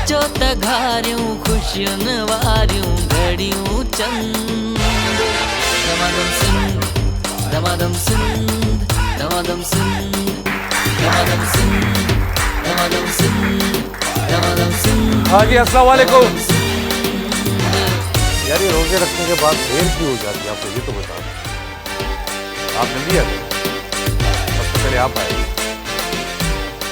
अचो त घारियूं ख़ुशियुनि वारियूं घड़ियूं चंद दमादम सिंध दमादम सिंध दमादम सिंध दमादम सिंध दमादम सिंध दमादम सिंध। हाँ जी, अस्सलाम वालेकुम। यार ये रोजे रखने के बाद देर क्यों हो जाती है आपको, ये तो बताओ। आप जल्दी आ गए, सबसे पहले आप आए,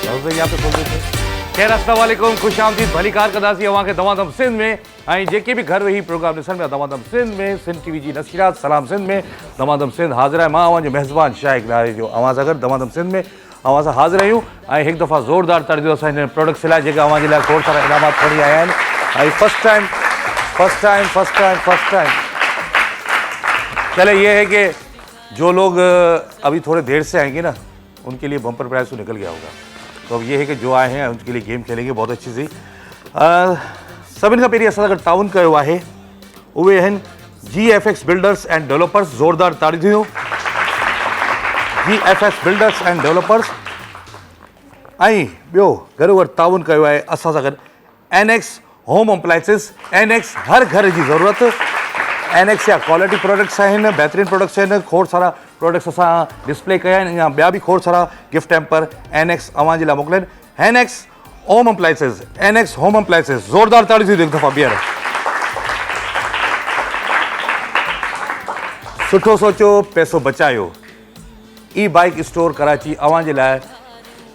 रोजे यहाँ पे खोल देते। खैर अस्सलाम वालेकुम, खुश आमदीद, भली कार कदासी अवां के दमादम सिंध में ऐं जेके भी घर वेही प्रोग्राम ॾिसण में दमादम सिंध में सिंध टीवी जी नशीरात सलाम सिंध में दमादम सिंध हाज़िर आहे। मां अवां जो मेज़बान शाइक़ नारे जो अवां सां गॾु दमादम सिंध में अवां सां हाज़िर आहियूं ऐं हिकु दफ़ा ज़ोरदार तर्जो असां हिन प्रोडक्ट्स लाइ जेके अवां जे लाइ खोड़ सारा इनामात खणी आया आहिनि ऐं फर्स्ट टाइम चले ये है कि जो लोग अभी थोड़े देर से आएंगे ना उनके लिए बम्पर प्राइस तो निकल गया होगा। तो अब ये है कि जो आए हैं उनके लिए गेम खेलेंगे बहुत अच्छी सी। सभिनि खां पहिरीं असां सां गॾु ताउन कयो आहे उहे आहिनि GFX बिल्डर्स एंड डेवलपर्स। ज़ोरदार ताड़ियूं। GFX builders and developers. ऐं ॿियो घरोघर ताउन कयो आहे असां सां गॾु NX होम अप्लाइंसिस। NX हर घर जी ज़रूरत। NX जा क्वालिटी प्रोडक्ट्स आहिनि, बहितरीन प्रोडक्ट्स आहिनि। खोड़ सारा प्रोडक्ट्स असां डिस्प्ले कया आहिनि या ॿिया बि खोड़ सारा गिफ्ट हैम्पर NX अवां जे लाइ मोकिलिनि। NX home appliances. NX home appliances. ज़ोरदार ताड़ियूं थी हिकु दफ़ा ॿीहर। सुठो सोचो पैसो बचायो। ई बाइक स्टोर कराची अवां जे लाइ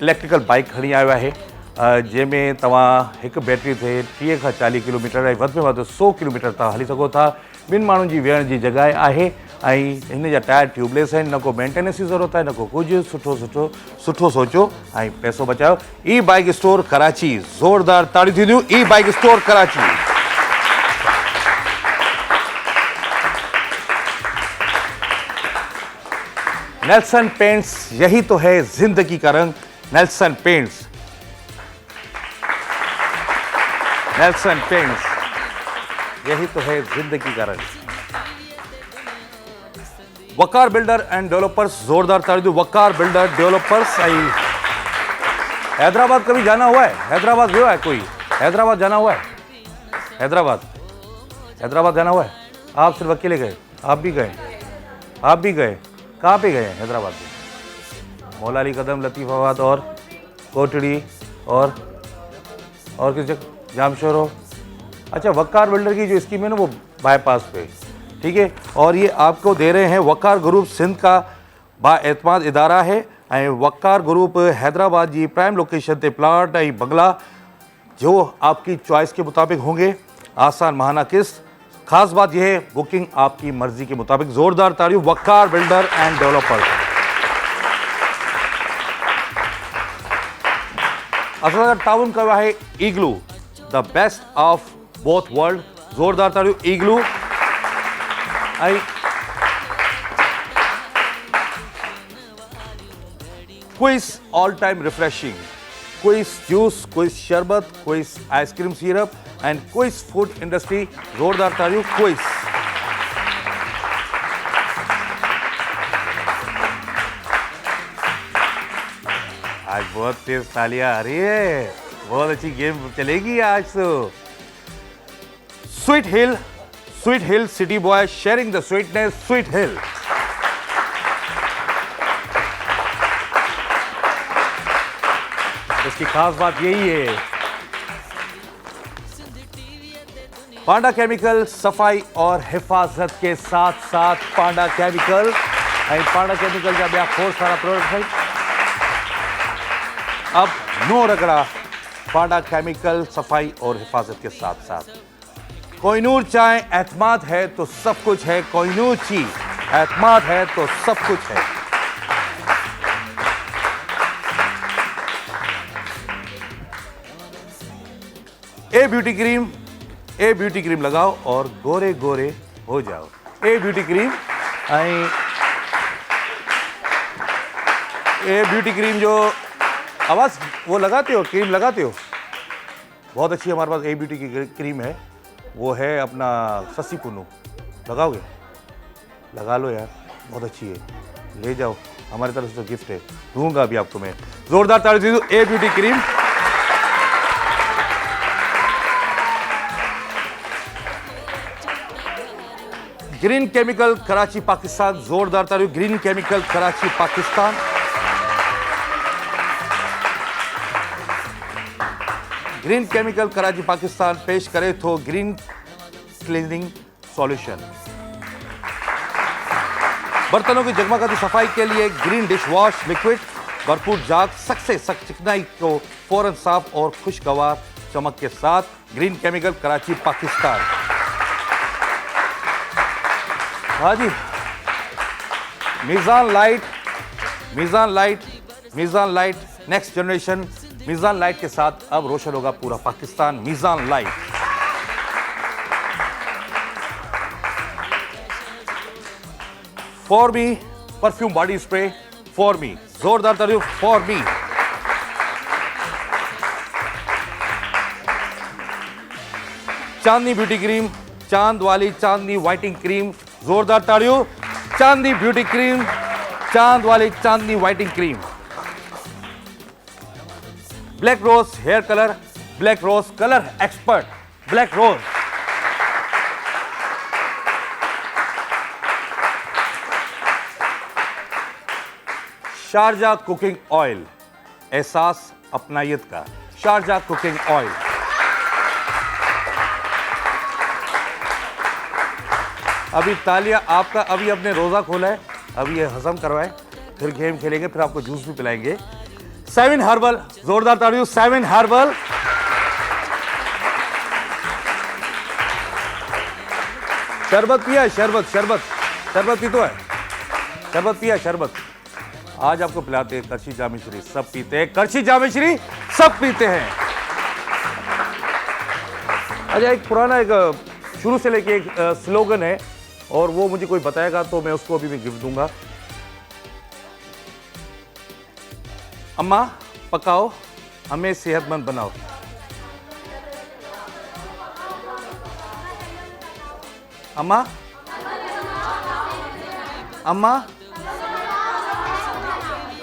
इलेक्ट्रिकल बाइक खणी आयो आहे जंहिंमें तव्हां हिकु बैटरी ते 30 खां 40 किलोमीटर ऐं वधि में वधि 100 किलोमीटर तव्हां हली सघो था। ॿिनि माण्हुनि जी वेहण जी जॻह आहे ऐं हिन जा टायर ट्यूबलेस आहिनि। न को मेंटेनेंस जी ज़रूरत आहे न को कुझु। सुठो सोचो ऐं पैसो बचायो। ई बाइक स्टोर कराची। ज़ोरदार ताड़ियूं थींदियूं। ई bike store Karachi. Nelson paints, यही तो है जिंदगी का रंग। Nelson paints. नेल्सन पेंट्स, यही तो है जिंदगी का रंग। वकार बिल्डर एंड डेवलपर्स। जोरदार ताड़ियों। Waqar builder developers. हैदराबाद कभी जाना हुआ है? हैदराबाद गया है कोई? हैदराबाद जाना हुआ है? हैदराबाद जाना हुआ है? आप सिर्फ अकेले गए? आप भी गए? कहाँ पे गए हैं हैदराबाद में? मौला अली कदम, लतीफ़ाबाद और कोटड़ी और किस जगह? जामशोरो। अच्छा, वकार बिल्डर की जो स्कीम है ना वो बाईपास पे, ठीक है। और ये आपको दे रहे हैं वकार ग्रुप सिंध का बाएतमाद इदारा है ऐं वकार ग्रुप हैदराबाद जी प्राइम लोकेशन ते प्लाट ऐं बंगला जो आपकी चॉइस के मुताबिक होंगे। आसान महाना किस्त। खास बात यह है बुकिंग आपकी मर्जी के मुताबिक। जोरदार ताड़ियों। Waqar builder and developer. असां ताउन कयो आहे igloo, the best of both world. जोरदार ताड़ियों। ईगलू ऐं quiz all time refreshing. Quiz juice, quiz शरबत, quiz ice cream syrup and quiz food industry. जोरदार ताड़ियों। क्विज। आज बहुत तेज तालियां आ रही है, बहुत अच्छी गेम चलेगी आज तो। Sweet hill city boy sharing the sweetness. Sweet hill. इसकी खास बात यही है पांडा केमिकल सफाई और हिफाजत के साथ साथ पांडा केमिकल जा ॿिया खोड़ सारा प्रोडक्ट है। अब नो रगड़ा। पांडा केमिकल सफाई और हिफाजत के साथ साथ कोहिनूर चाय। एतमाद है तो सब कुछ है। कोहिनूर ची एतमाद है तो सब कुछ है। ए ब्यूटी क्रीम लगाओ और गोरे गोरे हो जाओ। ए ब्यूटी क्रीम जो आवाज वो लगाते हो, क्रीम लगाते हो, बहुत अच्छी हमारे पास ए ब्यूटी की क्रीम है। वो है अपना ससी पुन्नू। लगाओगे? लगा लो यार, बहुत अच्छी है। ले जाओ, हमारी तरफ से तो गिफ्ट है, दूंगा अभी आपको मैं। जोरदार ताली दीजिए a beauty cream. Green chemical Karachi Pakistan, जोरदार तालियों green chemical Karachi Pakistan. Green chemical Karachi Pakistan पेश करे तो ग्रीन क्लीनिंग सॉल्यूशन। बर्तनों की जगमगाती सफाई के लिए ग्रीन डिश वॉश लिक्विड, भरपूर जाग सख्त सख्त चिकनाई को फौरन साफ और खुशगवार चमक के साथ ग्रीन केमिकल कराची पाकिस्तान। हाँ जी, Meezan light, Meezan light, Meezan light next generation Meezan light के साथ अब रोशन होगा पूरा Pakistan. Meezan light. For me perfume body spray, for me, जोरदार तालियों for me. Chandni beauty cream, चांद वाली चांदनी व्हाइटिंग क्रीम, जोरदार तालियों चांदनी ब्यूटी क्रीम, चांद वाली Chandni whitening cream. Black rose hair colour, black rose colour expert, black rose. Sharjah cooking oil, एहसास अपनायत का, शारजा कुकिंग ऑयल। अभी तालिया आपका अभी अपने रोजा खोला है, अभी ये हजम करवाए, फिर गेम खेलेंगे, फिर आपको जूस भी पिलाएंगे। 7 हर्बल, जोरदार तालियों 7 हर्बल। शरबत पिया है, शरबत शरबत शरबत पी तो है, शरबत पिया है, शरबत आज आपको पिलाते हैं। करशी जामी श्री सब पीते हैं, करशी जामी श्री सब पीते हैं। अच्छा, एक पुराना एक शुरू से लेके एक स्लोगन है और वो मुझे कोई बताएगा तो मैं उसको अभी भी गिफ्ट दूंगा। अम्मा पकाओ हमें सेहतमंद बनाओ। अम्मा, अम्मा,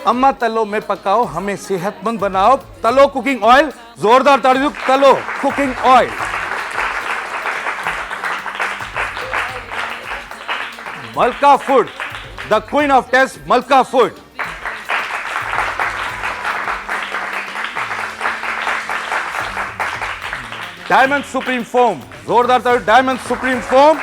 अम्मा तलो में पकाओ हमें सेहतमंद बनाओ। तलो कुकिंग ऑयल, जोरदार तालियों तलो cooking oil. Malka food, the queen of taste, Malka food. Diamond supreme foam, जोरदार तालियों diamond supreme foam.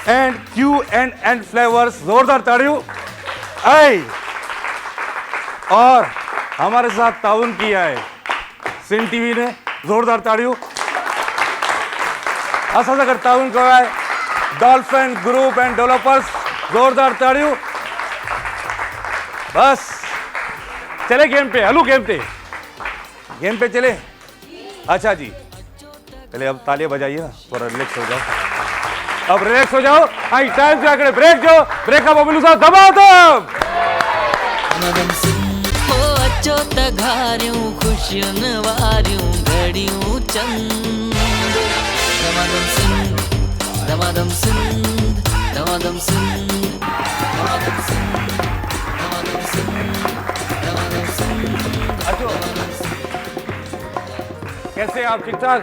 And Q and flavours, जोरदार तालियों। और हमारे साथ ताउन किया है सिन टीवी ने, जोरदार तालियों। असा अगर ताउन किया है डॉल्फिन ग्रुप एंड डेवलपर्स, जोरदार तालियों। बस चले गेम पे, हलू गेम पे चले। अच्छा जी, पहले अब तालियां बजाइए ना, थोड़ा रिलैक्स हो जाओ, अब रिलैक्स हो जाओ। आई टाइम से आकर ब्रेक जो ब्रेक का मोबाइल साहब दबाओ तो हो अचो तघारियूं खुशियुनि वारियूं घड़ियूं चंद। दमादम सिंध, दमादम सिंध, दमादम सिंध, दमादम सिंध, दमादम सिंध, दमादम सिंध। कैसे आप ठीक ठाक?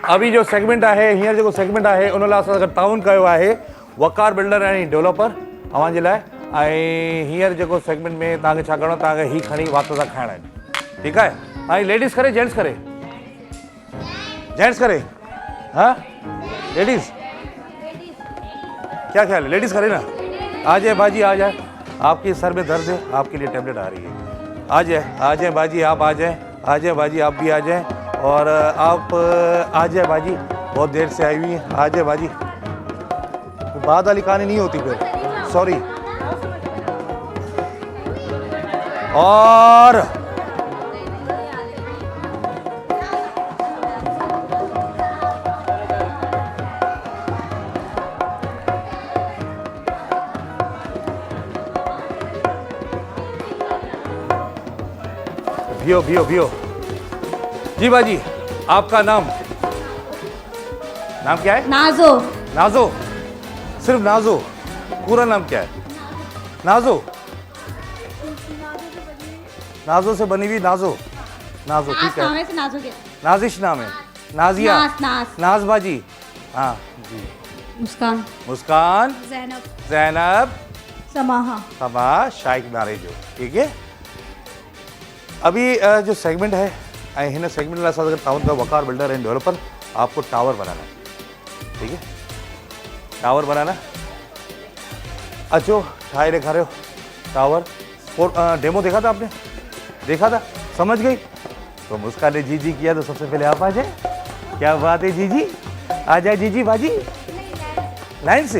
अभी जो सेगमेंट आहे हींअर जेको सेगमेंट आहे उन लाइ असां ताउन कयो आहे वकार बिल्डर ऐं डेवलपर अवां जे लाइ। ऐं हींअर जेको सेगमेंट में तव्हांखे छा करिणो आहे, तव्हांखे ही खणी वात था खाइणा आहिनि, ठीकु आहे। ऐं लेडीज़ करे जेंट्स करे, जेंट्स करे, हाँ लेडीज़ क्या ख्याल है? लेडीज़ करे ना। आ जाए बाजी आ जाए, आपके सर में दर्द है, आपके लिए टेबलेट आ रही है। आ जाए बाजी, आप आ जाए बाजी, आप भी आ जाए। और आप आ जाए बाजी, बहुत देर से आई हुई है, आ जाए बाजी। बाद वाली कहानी नहीं होती फिर, सॉरी। और भियो जी बाजी, आपका नाम क्या है? नाजो। नाजो, सिर्फ नाजो, पूरा नाम क्या है? नाजो, नाजो से बनी हुई नाजो, नाजो ठीक है। नाजो के नाजिश नाम है, नाजिया, नाज नाज बाजी, हाँ जी, मुस्कान, मुस्कान, जैनब, जैनब, समाहा, समा, शाइक नारेजो। ठीक है, अभी जो सेगमेंट है हिन सेगमेंट लाइ असां तव्हां का वकार बिल्डर एंड डेवलपर आपको टावर बनाना है। ठीक है, टावर बनाना, अचो ठाए ॾेखारियो टावर। डेमो देखा था आपने, देखा था, समझ गई? तो मुस्कान ने जी जी किया तो सबसे पहले आप आ जाए। क्या बात है जी जी, आ जाए जी जी बाजी। लाइन से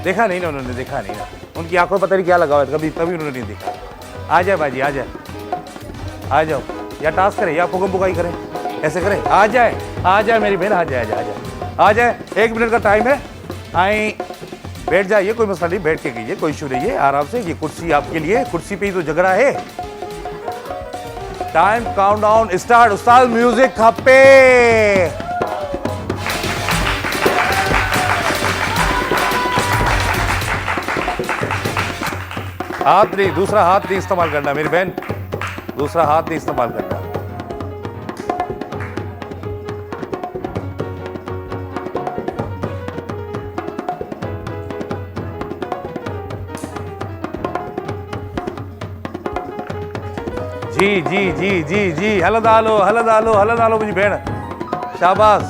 देखा नहीं ना उन्होंने, देखा नहीं ना, उनकी आंखों में पता नहीं क्या लगा हुआ है, कभी कभी उन्होंने नहीं देखा। आ जाए बाजी, आ जाए, आ जाओ, या टास्क करें या फुगम फुगाई करें, ऐसे करें। आ जाए, आ जाए मेरी बहन, आ जाए, आ जाए, आ जाए, आ जाए। 1 मिनट का टाइम है, आई बैठ जाइए, कोई मसला नहीं, बैठ के कीजिए, कोई इशू नहीं है, आराम से। ये कुर्सी आपके लिए, कुर्सी पे ही तो जग रहा है। Time countdown start. उस्ताद म्यूजिक खपे। हाथ नहीं, दूसरा हाथ नहीं इस्तेमाल करना मेरी बहन, दूसरा हाथ नहीं इस्तेमाल करना। जी जी जी जी जी, हलदालो हलदालो हलदालो मुझी भेण, शाबाश।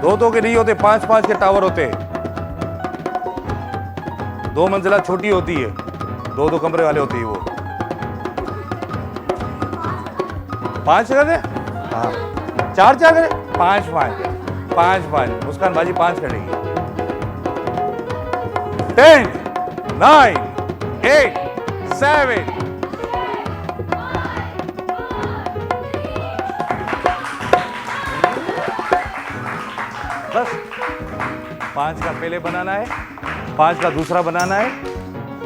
दो के नहीं होते, 5 के टावर होते। 2 मंजिला छोटी होती है, 2 कमरे वाले होते हैं वो। 5 करे, हाँ 4 करे, 5 मुस्कान बाजी 5 करेगी। 10, 9, 8, 7, बस 5 का पहले बनाना है, 5 का दूसरा बनाना है।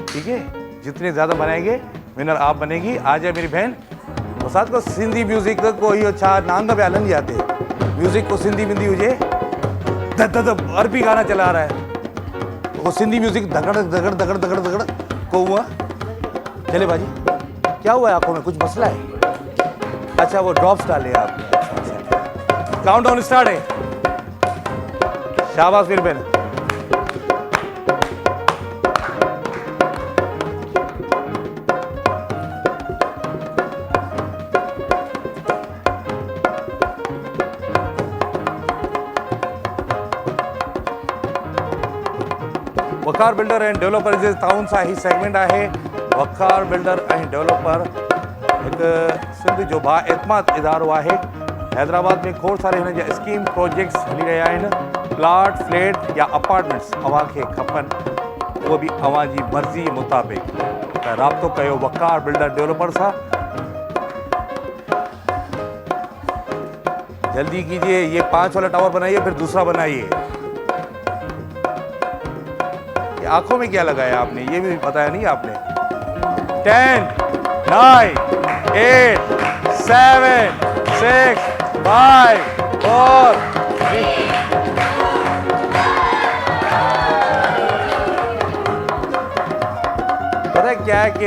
ठीक है, जितने ज्यादा बनाएंगे विनर आप बनेगी। आ जाए मेरी बहन। और साथ को सिंधी म्यूजिक को इहो छा नांग पे हलन जाते, म्यूजिक को सिंधी बिंदी हुजे, अरबी गाना चला रहा है, वो सिंधी म्यूजिक धगड़ धगड़ धगड़ धगड़ धगड़ को हुआ। चले बाजी, क्या हुआ है आंखों में, कुछ मसला है? अच्छा वो ड्रॉप्स डाले आपने। काउंटडाउन स्टार्ट है। शाबाश मेरी बहन। वकार बिल्डर एंड डेवलपर जे ताउन सां ही सेगमेंट आहे। वकार बिल्डर एंड डेवलपर एक सिंध जो बाएतमाद इदारो आहे। हैदराबाद में खोड़ सारे हिन जा स्कीम प्रोजेक्ट्स हली रहिया आहिनि। प्लाट, फ्लैट या अपार्टमेंट्स अवां खे खपनि, उहो बि अवां जी मर्ज़ी मुताबिक़। त राब्तो कयो वकार बिल्डर डेवलपर सां। जल्दी कीजिए, ये 5 वाला टावर बनाइए, फिर दूसरा बनाइए। आंखों में क्या लगाया आपने, ये भी बताया नहीं आपने। 10, 9, 8, 7, 6, 5, 4, 3। पता है क्या है कि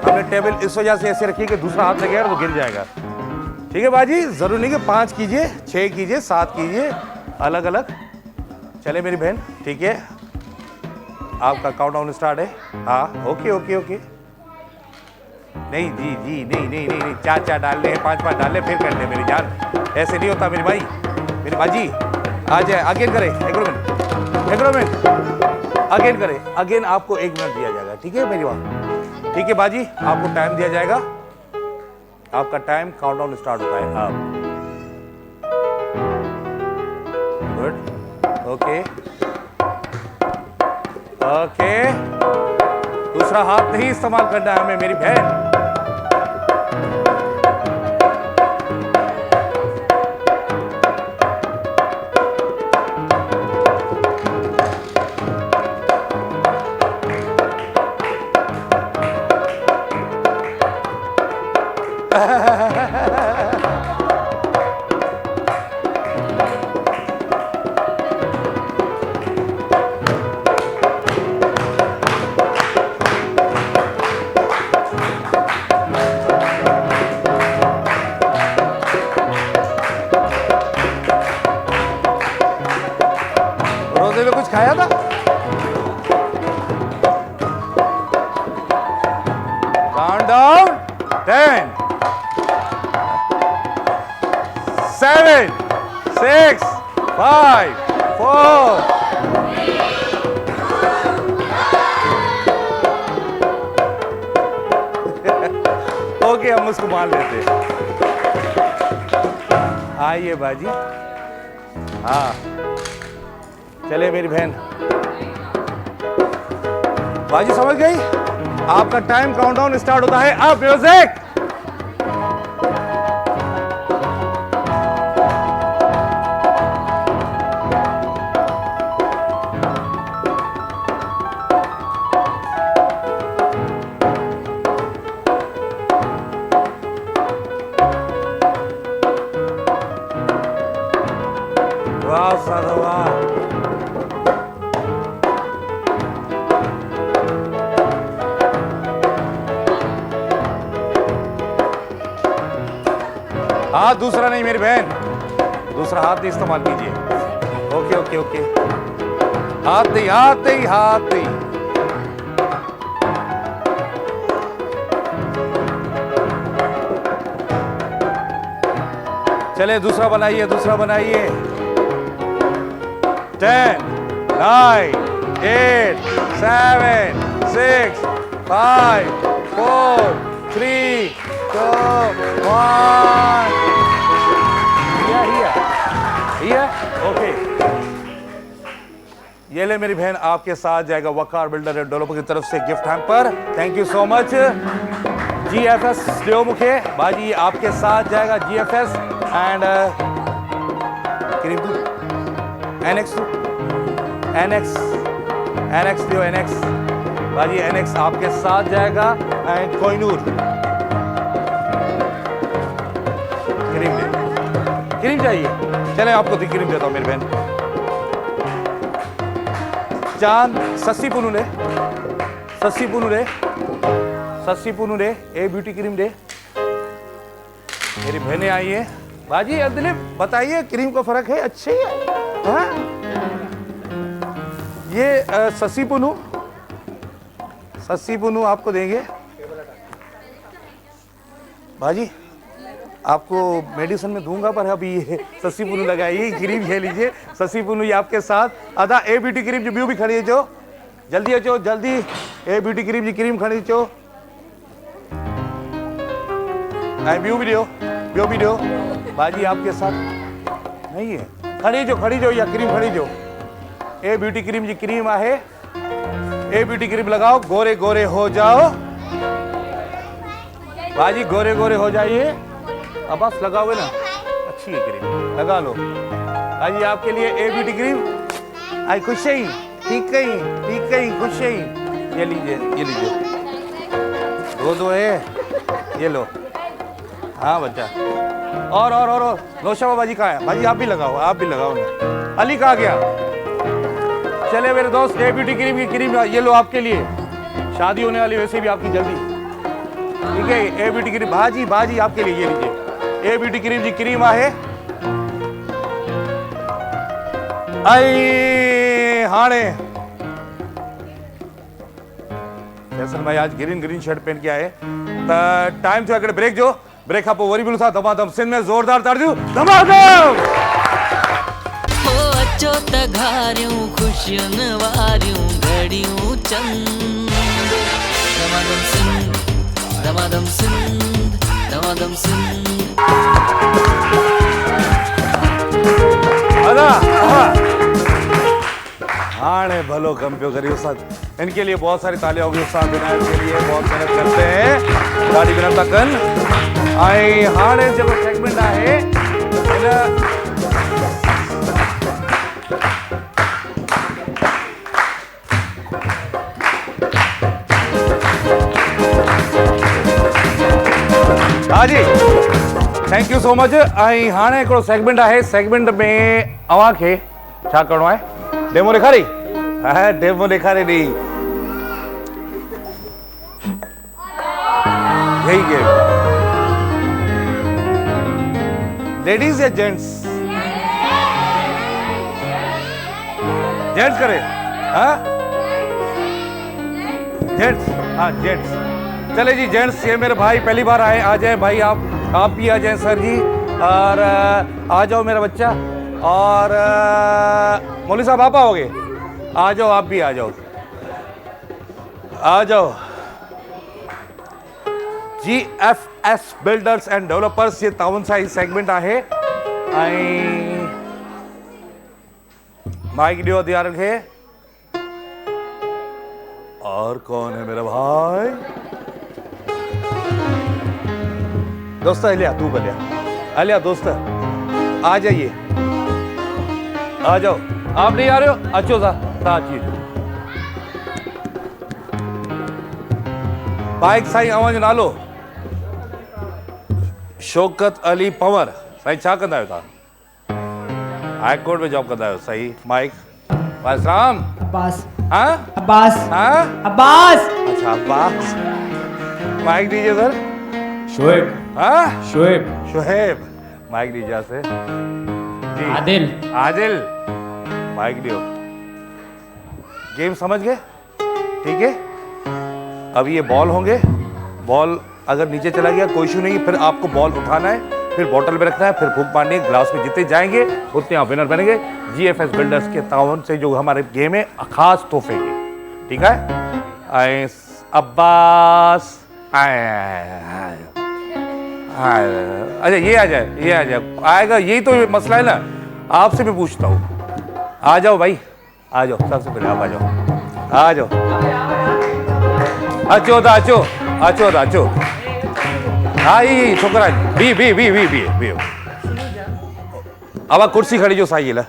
हमने टेबल इस वजह से ऐसे रखी कि दूसरा हाथ लगेगा तो गिर जाएगा। ठीक है बाजी, जरूर नहीं कि 5 कीजिए, 6 कीजिए, 7 कीजिए, अलग अलग। चले मेरी बहन, ठीक है, आपका काउंटडाउन स्टार्ट है। हाँ ओके ओके ओके। नहीं जी जी, नहीं नहीं नहीं नहीं, 4 डालने हैं, 5 डालने, फिर कर ले मेरी जान, ऐसे नहीं होता मेरी भाई, मेरी बाजी। आ जाए, अगेन करे, एग्रोमेंट अगेन करे, अगेन आपको 1 मिनट दिया जाएगा। ठीक है मेरी बात, ठीक है बाजी, आपको टाइम दिया जाएगा। आपका टाइम काउंटडाउन स्टार्ट होता है अब। Good, okay okay. दूसरा हाथ नहीं इस्तेमाल करना है हमें मेरी बहन। रोजे में कुछ खाया था? Countdown 10 7 6 5 4 ओके, हम उसको मान लेते हैं। आइए बाजी। हाँ, चले मेरी बहन। बाजी समझ गई? आपका टाइम काउंटडाउन स्टार्ट होता है। अब म्यूजिक। वाह साधा वाह। हाथ दूसरा नहीं मेरी बहन, दूसरा हाथ नहीं इस्तेमाल कीजिए। ओके ओके ओके, हाथ नहीं हाथ नहीं हाथ नहीं। चले दूसरा बनाइए, दूसरा बनाइए। 10 9 8 7 6 5 4 3 2 1। ओके, ये ले मेरी बहन, आपके साथ जाएगा वकार बिल्डर एंड डेवलपर की तरफ से gift hamper. Thank you so much. GFS लियो मुखे बाजी, आपके साथ जाएगा GFS and NX Leo, NX बाजी, NX आपके साथ जाएगा एंड कोहिनूर क्रीम ले, क्रीम चाहिए? चले आपको क्रीम देता हूं मेरी बहन। चांद सस्सी पुनू ले, सस्सी पुनू ले, सस्सी पुनू ले, ए ब्यूटी क्रीम दे। मेरी बहनें आई है बाजी। अब्दुल बताइए, क्रीम का फर्क है? अच्छे ही है हाँ? ये सस्सी पुनू, सस्सी पुनू आपको देंगे बाजी। आपको मेडिसिन में दूंगा, पर अभी ये सस्सी पुनू लगाइए, क्रीम ले लीजिए। सस्सी पुनू ये आपके साथ आधा ए ब्यूटी क्रीम जो ब्यू भी खड़ी जो जल्दी अचो, जल्दी ए ब्यूटी क्रीम जी क्रीम खड़ी चो ऐं ब्यू भी दियो बाजी आपके साथ नहीं है। खड़ी जो या क्रीम खड़ी जो। ए ब्यूटी क्रीम जी क्रीम आहे, ए ब्यूटी क्रीम लगाओ, गोरे गोरे हो जाओ बाजी, गोरे गोरे हो जाइए। अब बस लगाओगे ना, अच्छी है क्रीम, लगा लो बाजी आपके लिए ए ब्यूटी क्रीम। आई खुश ही, ठीक कहीं खुश ही। ये लीजिए दो है, ये लो। हाँ बच्चा, और नौशाबा बाजी कहाँ है? बाजी आप भी लगाओ ना। अली कहाँ गया? चले मेरे दोस्त, ए ब्यूटी क्रीम की क्रीम ये लो आपके लिए। शादी होने वाली, वैसे भी आपकी जल्दी, ठीक है? ए ब्यूटी क्रीम बाजी आपके लिए, ये लीजिए ए ब्यूटी क्रीम जी क्रीम आहे। आई हाणे फैसल भाई आज ग्रीन शर्ट पहन के आए। टाइम थियो ब्रेक जो, ब्रेक खां पोइ वरी मिलूं था धमाधम। सिंध में ज़ोरदार ताड़ियूं, धमाधम। हो अचो त घारियूं ख़ुशियुनि वारियूं घड़ियूं चंद। धमाधम सिंध, धमाधम सिंध, धमाधम सिंध। हाणे भलो कम पियो करियो उस्ताद। इनके लिए बहुत सारी तालियां होगी उस्ताद विनायक के लिए, बहुत मेहनत करते हैं, ॾाढी महिनत था कनि। ऐं हाणे जेको सेगमेंट आहे हाँ जी, थैंक यू सो मच। ऐं हाणे हिकिड़ो सेगमेंट आहे, सेगमेंट में अव्हां खे छा करिणो आहे? डेमो ॾेखारी? हा डेमो ॾेखारे ॾी। यही गेम। लेडीज या जेंट्स? जेंट्स करे, हाँ जेंट्स, हाँ जेंट्स। चले जी जेंट्स, ये मेरे भाई पहली बार आए, आ जाए भाई आप भी आ जाए सर जी। और आ जाओ मेरा बच्चा। और मौलवी साहब आप आओगे, आ जाओ आप भी आ जाओ, आ जाओ। GFS बिल्डर्स एंड डेवलपर्स ये ताउन सा ही सेगमेंट आहे। माइक ॾियो ध्यान रखे। और कौन है मेरा भाई? दोस्त अलिया, तू बलिया अलिया दोस्त आ जाइए, आ जाओ। आप नहीं आ रहे हो, अच्छो सा बाइक साईं अवां नालो शौकत अली पंवर। साईं छा कंदा आहियो तव्हां? हाई कोर्ट में जॉब कंदा आहियो, सही। माइक वालेकुम। अब्बास। हाँ अब्बास। हाँ अब्बास। अच्छा अब्बास। माइक दीजिए सर। शोएब। हाँ शोएब। शोहेब। माइक दीजिए से जी। आदिल। आदिल माइक दियो। गेम समझ गए? ठीक है। अब ये बॉल होंगे, बॉल अगर नीचे चला गया कोई इशू नहीं, फिर आपको बॉल उठाना है, फिर बॉटल में रखना है, फिर फूंक मारनी है ग्लास में। जितने जाएंगे उतने आप विनर बनेंगे। GFS बिल्डर्स के ताउन से जो हमारे गेम है खास तोहफे के, ठीक है। अब्बास अच्छा ये आ जाए, ये आ जाए, आएगा, यही तो मसला है ना। आपसे भी पूछता हूँ, आ जाओ भाई, आ जाओ, सबसे पहले आप आ जाओ, आ जाओ। अचो दा अचो, अचो दा अचो। हाँ ये छोकरा बी अब कुर्सी खड़ी जो साईला,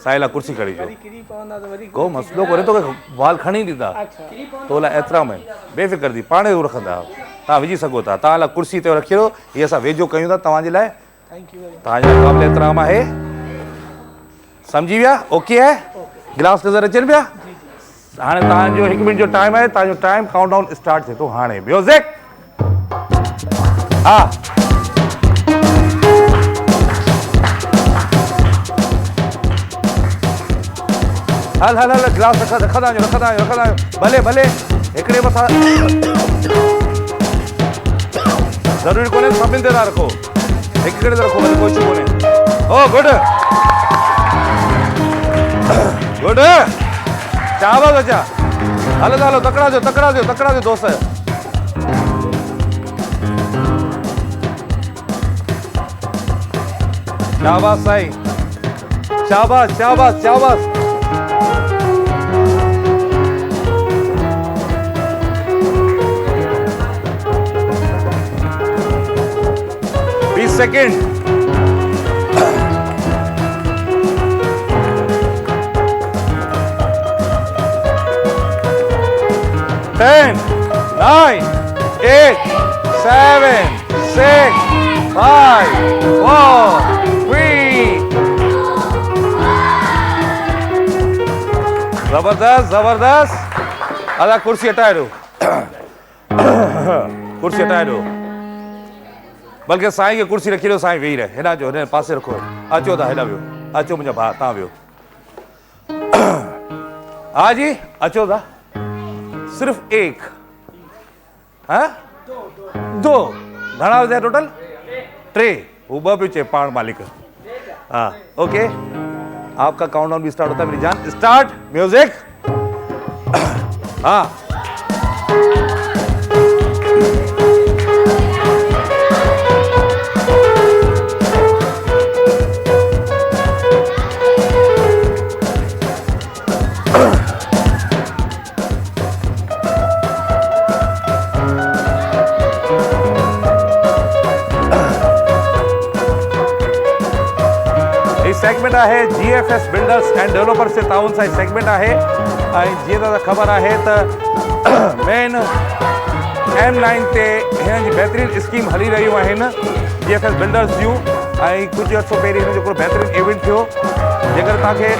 साईला कुर्सी खड़ी जो को मसलो करे तो वाल खणी ॾींदा तो ला एतिराम आहिनि, बेफ़िक्र थी पाणे रखंदा तव्हां विझी सघो था। तव्हां लाइ कुर्सी ते रखी रहो, इहे असां वेझो कयूं था तव्हांजे लाइ। तव्हांजे लाइ क़ाबिल एतिराम आहे, सम्झी विया? ओके आहे? गिलास नज़र अचनि पिया? हाणे तव्हांजो 1 मिनट जो टाइम आहे, तव्हांजो टाइम काउंटडाउन स्टार्ट थिए थो हाणे। म्यूज़िक हा हल हल हल गिलास रखंदा आहियूं भले भले हिकिड़े मथां ज़रूरी कोन्हे सभिनि ते था रखो, हिकिड़े ते रखो, कोई इशू कोन्हे। ओ गुड गुड चावल अचा हलो हलो तकड़ा जो दोस्त। शाबाश साईं, शाबाश शाबाश शाबाश। 20 सेकेंड। Ten, 9, 8, 7, 6, 5, 4, 3। जबरदस्त जबरदस्त। आधा कुर्सी हटाए दो, कुर्सी हटाए दो, बल्कि साईं खे कुर्सी रखी दो, साईं वेही रहे। हिन जो हिन पासे रखो। अचो था हेॾा वियो, अचो मुंहिंजा भाउ, तव्हां वियो। हा जी अचो था। सिर्फ एक, हाँ 2 घणा वधिया टोटल? 3। वो 2 पियो चए पाण मालिक। हाँ ओके, आपका काउंटडाउन भी स्टार्ट होता है मेरी जान। Start music. हाँ सेगमेंट है GFS बिल्डर्स एंड डेवलपर्स से ताउन सा सेगमेंट है। जीअं त ख़बर है तो मेन M9 ते हिन जी बहितरीन स्कीम हली रहियूं आहिनि GFS बिल्डर्स जूं। कुछ अर्सो पहिरीं हिन जो बहितरीन इवेंट थियो। जेकर तव्हांखे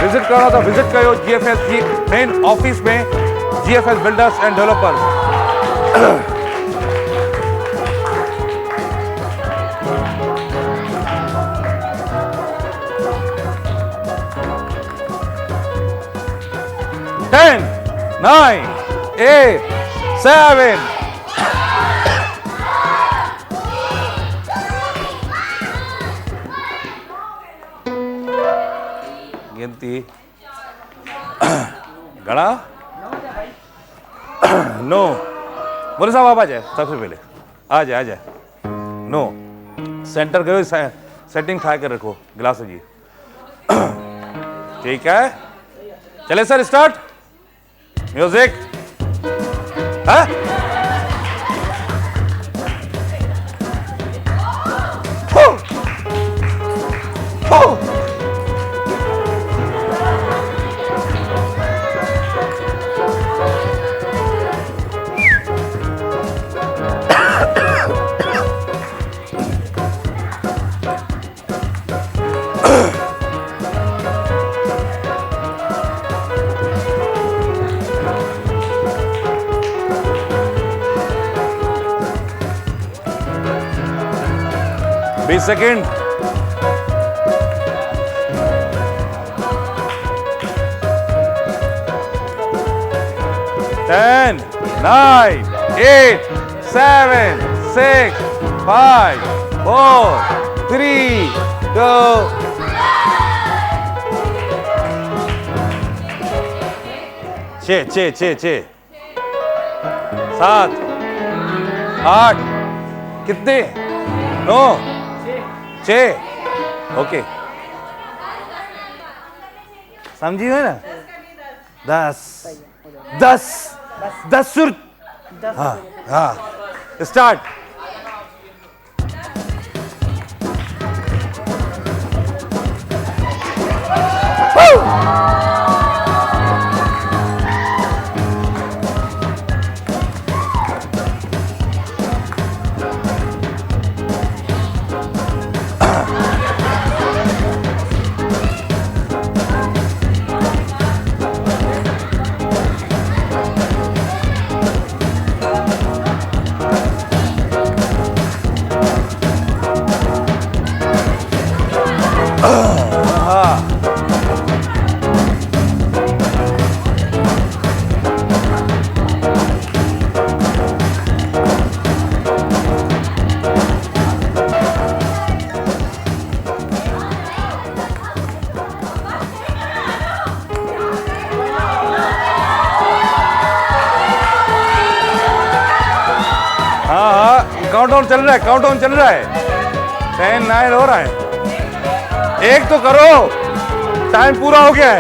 विज़िट करणो त विज़िट कयो GFS जी मेन ऑफिस में, GFS बिल्डर्स एंड डेवलपर्स। 9, 8, 7. गिनती गड़ा 9. बोले साहब आप आ जाए सबसे पहले, आ जाए. 9. सेंटर करो, सेटिंग ठाए कर रखो गिलास जी. ठीक है, चले सर स्टार्ट. म्यूजिक. हाँ? सेकंड. Ten, 9, 8, 7, 6, 5, 4, 3, 2. छः 7, 8. कितने? 9, 6. ओके, समझी हो ना? 10 सुर. हाँ स्टार्ट. काउंटडाउन चल रहा है. 10, 9 हो रहा है. एक तो करो, टाइम पूरा हो गया है.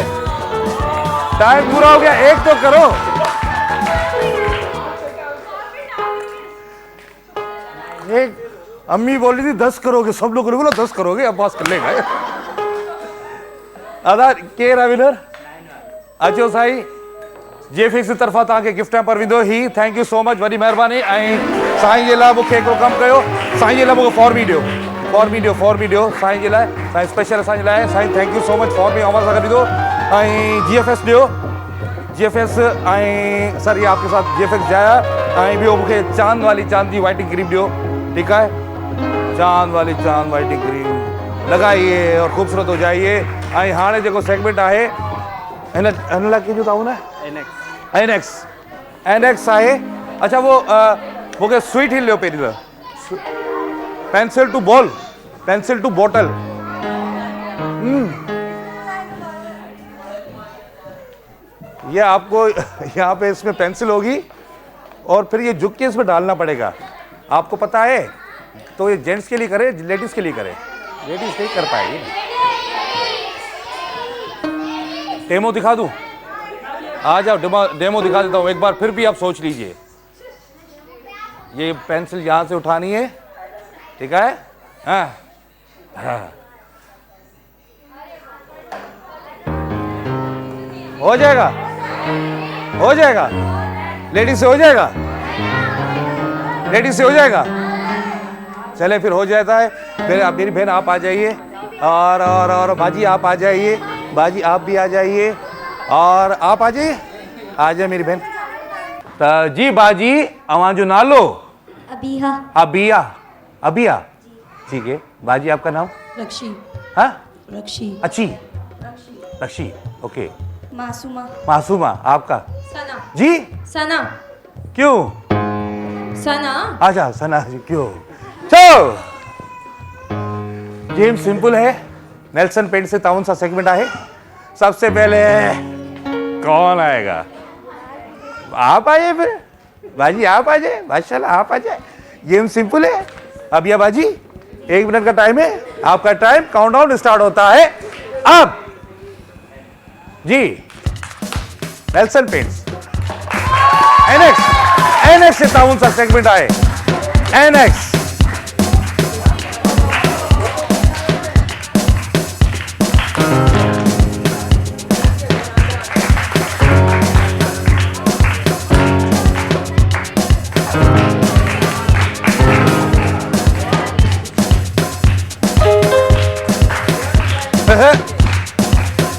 एक तो करो. एक अम्मी बोल रही थी 10 करोगे, सब लोग बोला 10 करोगे, अब पास कर लेगा. आधार के विनर अचो साई जेफिक्स की तरफा तव्हांखे गिफ्ट पर विंदो ही. थैंक यू सो मच, वॾी महिरबानी. ऐं साईं जे लाइ मूंखे हिकिड़ो कमु कयो, साईं जे लाइ मूंखे फॉर मी ॾियो साईं जे लाइ. साईं स्पेशल असांजे लाइ. Sai thank you so much for me. Amar सां गॾु ॾियो. ऐं GFS ॾियो. GFS ऐं सर ये आपके साथ GFX जाया. ऐं ॿियो मूंखे चांद वाली चांद जी वाइटिंग क्रीम ॾियो. ठीकु आहे, चांद वाली चांद वाइटिंग क्रीम लॻाइए और ख़ूबसूरत हो जाइए. ऐं हाणे जेको सेगमेंट आहे हिन लाइ कंहिंजो था हुन एनएक्स आहे. अच्छा वो मूंखे स्वीट हिल ॾियो पहिरीं त. Pencil to bottle. ये आपको यहाँ पे इसमें पेंसिल होगी और फिर ये झुक के इसमें डालना पड़ेगा. आपको पता है, तो ये जेंट्स के लिए करे, लेडीज के लिए करे. लेडीज नहीं कर पाएगी. डेमो दिखा दूं? आ जाओ, डेमो दिखा देता हूँ एक बार, फिर भी आप सोच लीजिए. ये पेंसिल यहाँ से उठानी है, ठीक है? हाँ हाँ, हो जाएगा. लेडीज से हो जाएगा. चले फिर हो जाता है. फिर आप, मेरी बहन आप आ जाइए. और बाजी आप आ जाइए. बाजी आप भी आ जाइए. और आप आ जाइए. आ जाए मेरी बहन. तो जी बाजी, अवां जो नालो? अबिया. ठीक है. बाजी आपका नाम? रक्षी. हाँ, रक्षी. रक्षी. ओके. मासूमा. आपका? सना. जी सना। क्यों? सना। अच्छा सना जी क्यों? चलो गेम सिंपल है. नेल्सन पेंट से ताउन सा सेगमेंट आहे. सबसे पहले कौन आएगा? आप आइए फिर बाजी, आप आ जाए माशाल्लाह, आप आ जाए. गेम सिंपल है. अब या बाजी 1 मिनट का टाइम है. आपका टाइम काउंटडाउन स्टार्ट होता है अब. जी नेल्सन पेंट्स एनएक्स से ताउन सा सेगमेंट आए. एनएक्स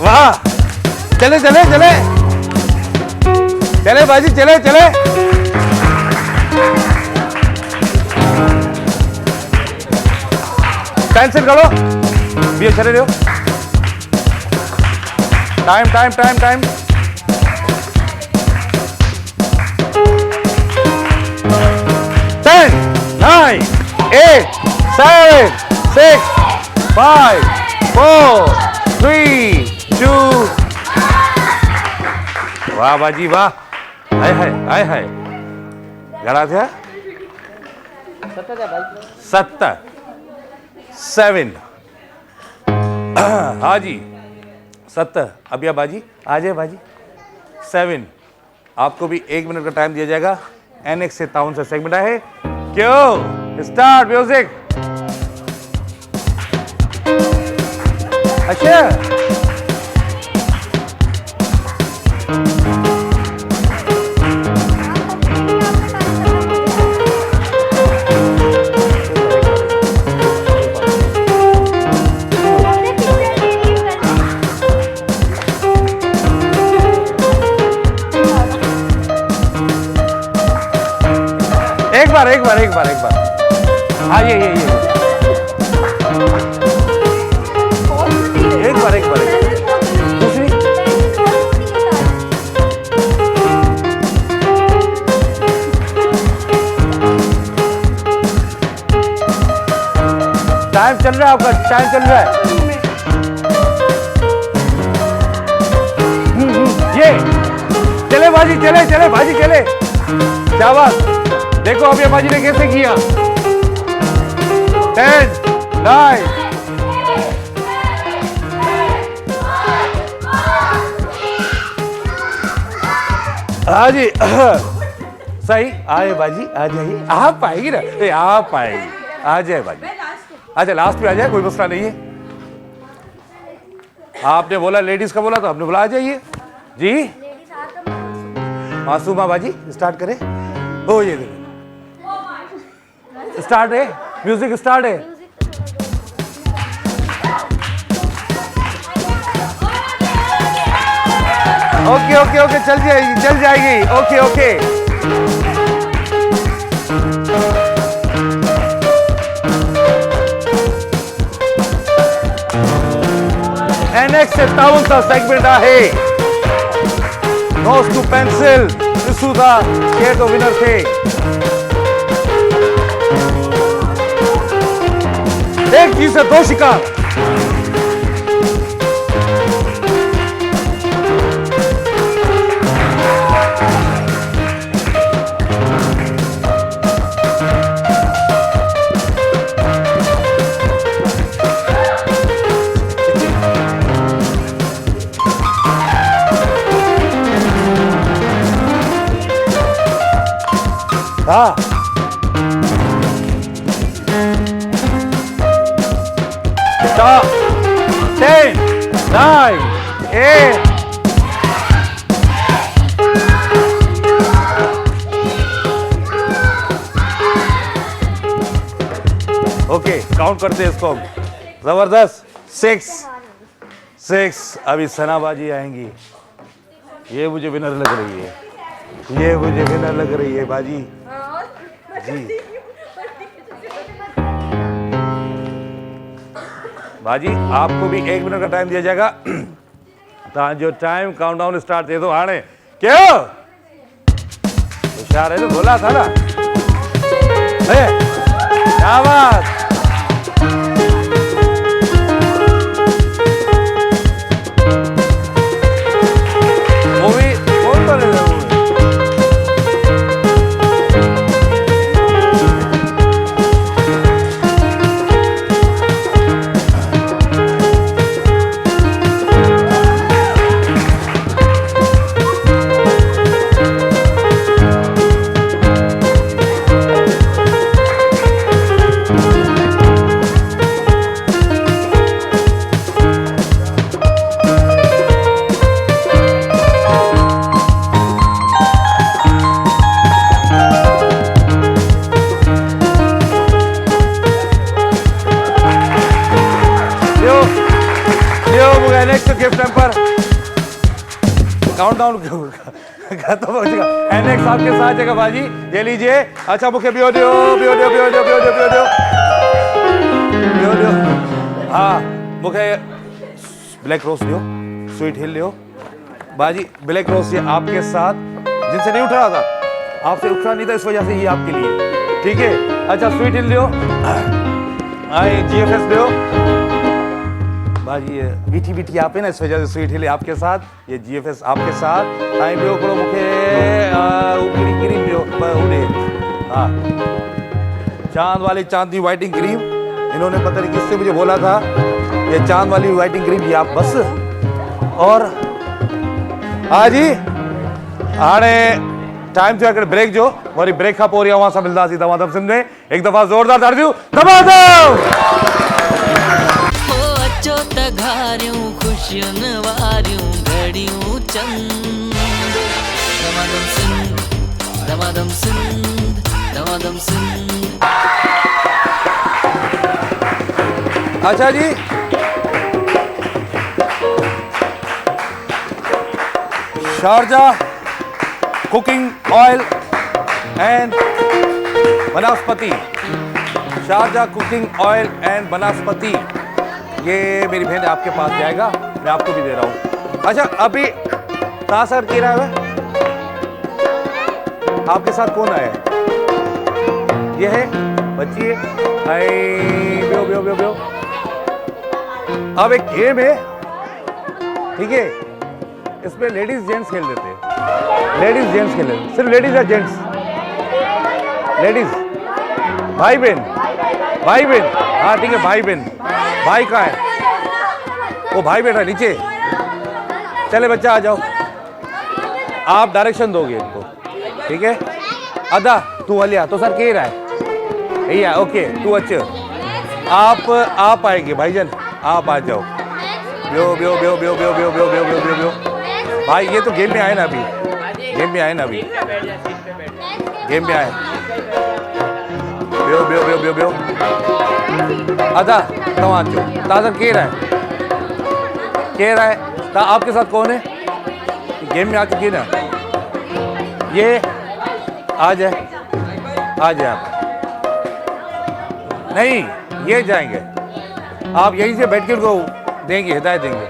वाह. चले चले चले चले बाजी, चले चले. कैंसिल करो. भी चले रहो. Time time time time. Ten, 9, 8, 7, 6, 5, 4, 3, 2. वाह बाजी वाह. हाय हाय हाय हाय. गला था 70, 7. हाँ जी 70. अब या बाजी आ जाए बाजी. 7. आपको भी 1 मिनट का टाइम दिया जाएगा. एनएक्स से ताउन से सेगमेंट है. क्यों? Start music. अच्छा एक बार. हाँ ये एक बार दूसरी. टाइम चल रहा है आपका. टाइम चल रहा है. ये चले बाजी, चले बाजी, चले. शाबाश. देखो अब ये बाजी ने कैसे किया. 10, 9. हाँ जी सही. आए बाजी आ जाइए. आप आएगी ना. आप आएगी. आ जाए बाजी. अच्छा लास्ट पे आ जाए, कोई मसला नहीं है. आपने बोला लेडीज का बोला तो आपने बोला आ जाइए जी. मासूमा बाजी स्टार्ट करें. हो ये देखो स्टार्ट है. म्यूजिक स्टार्ट है. ओके ओके ओके चल जाएगी. Okay okay. एनएक्स से ताउन सा सेगमेंट आहे. नोज टू पेंसिल सुधा ये तो विनर थे. एक चीज से 2 शिकार. हाँ 10, 9, 8. ओके काउंट करते हैं इसको. जबरदस्त. 6. अभी सनाबाजी आएंगी. ये मुझे विनर लग रही है. ये मुझे विनर लग रही है बाजी जी. बाजी आपको भी 1 मिनट का टाइम दिया जाएगा. जो टाइम काउंटडाउन स्टार्ट दे दो हाणे. क्यों होशियार है तो बोला था ना। क्या बात। मूवी कौन सा ले रहे हो? नेक्स्ट गिफ्ट पर काउंटडाउन खत्म हो जाएगा। एनेक्स आपके साथ जगह बाजी ये लीजिए। अच्छा मुखे बियो दियो बियो दियो बियो दियो बियो दियो बियो दियो बियो दियो। हाँ मुखे ब्लैक रोज दियो, स्वीट हिल लियो बाजी। ब्लैक रोज ये आपके साथ जिनसे नहीं उठ रहा था, आपसे उठा नहीं था, इस वजह से ये आपके लिए, ठीक है। अच्छा स्वीट हिल लियो, आई GFS दियो बाजी। ये मीठी मीठी आप है ना, इस वजह से स्वीट हिल आपके साथ, ये GFS आपके साथ। आई बियो करो मुखे उपरी क्रीम दियो उड़े। हाँ चांद वाली चांदनी वाइटिंग क्रीम, इन्होंने पता नहीं किससे मुझे बोला था ये चांद वाली वाइटिंग क्रीम ये आप बस। और हाँ जी हाणे टाइम थियो अगर ब्रेक जो वरी ब्रेक खां पोइ अवां सां मिलंदासीं दमादम सिंध में। एक दफ़ा ज़ोरदार ताड़ियूं दमादम। अचो त घारियूं ख़ुशियुनि वारियूं घड़ियूं चंद। दमादम सिंध दमादम सिंध दमादम सिंध। अच्छा जी शारजा कुकिंग ऑयल एंड वनस्पति, शारजा कुकिंग ऑयल एंड वनस्पति, ये मेरी बहन आपके पास जाएगा, मैं आपको भी दे रहा हूँ। अच्छा अभी कहाँ सर की रहा है, आपके साथ कौन आया है? ये है बच्ची है। बियो बियो बियो बियो। अब एक गेम है, ठीक है, इसमें लेडीज जेंट्स खेल देते हैं। लेडीज जेंट्स खेल लेते, सिर्फ लेडीज या जेंट्स? लेडीज भाई बहन, भाई बहन, हाँ ठीक है भाई बहन। भाई कहाँ है? वो भाई बैठा नीचे। चले बच्चा आ जाओ, आप डायरेक्शन दोगे इनको, ठीक है। अदा तू हलिया तो सर कह रहा है भैया, ओके तू अच्छे। आप आएंगे भाईजान, आप आ जाओ। ब्यो ब्यो ब्यो ब्यो ब्यो ब्यो ब्यो ब्यो ब्यो ब्यो। भाई ये तो गेम में आए ना अभी, गेम में आए ना अभी, गेम में आए। ब्यो ब्यो ब्यो ब्यो ब्यो। अदा तवां जो ताज़र कह रहा है ता आपके साथ कौन है? गेम में आ चुकी है ना ये। आ जाए आप। नहीं ये जाएंगे, आप यहीं से बैठ के उनको देंगे, हिदायत देंगे।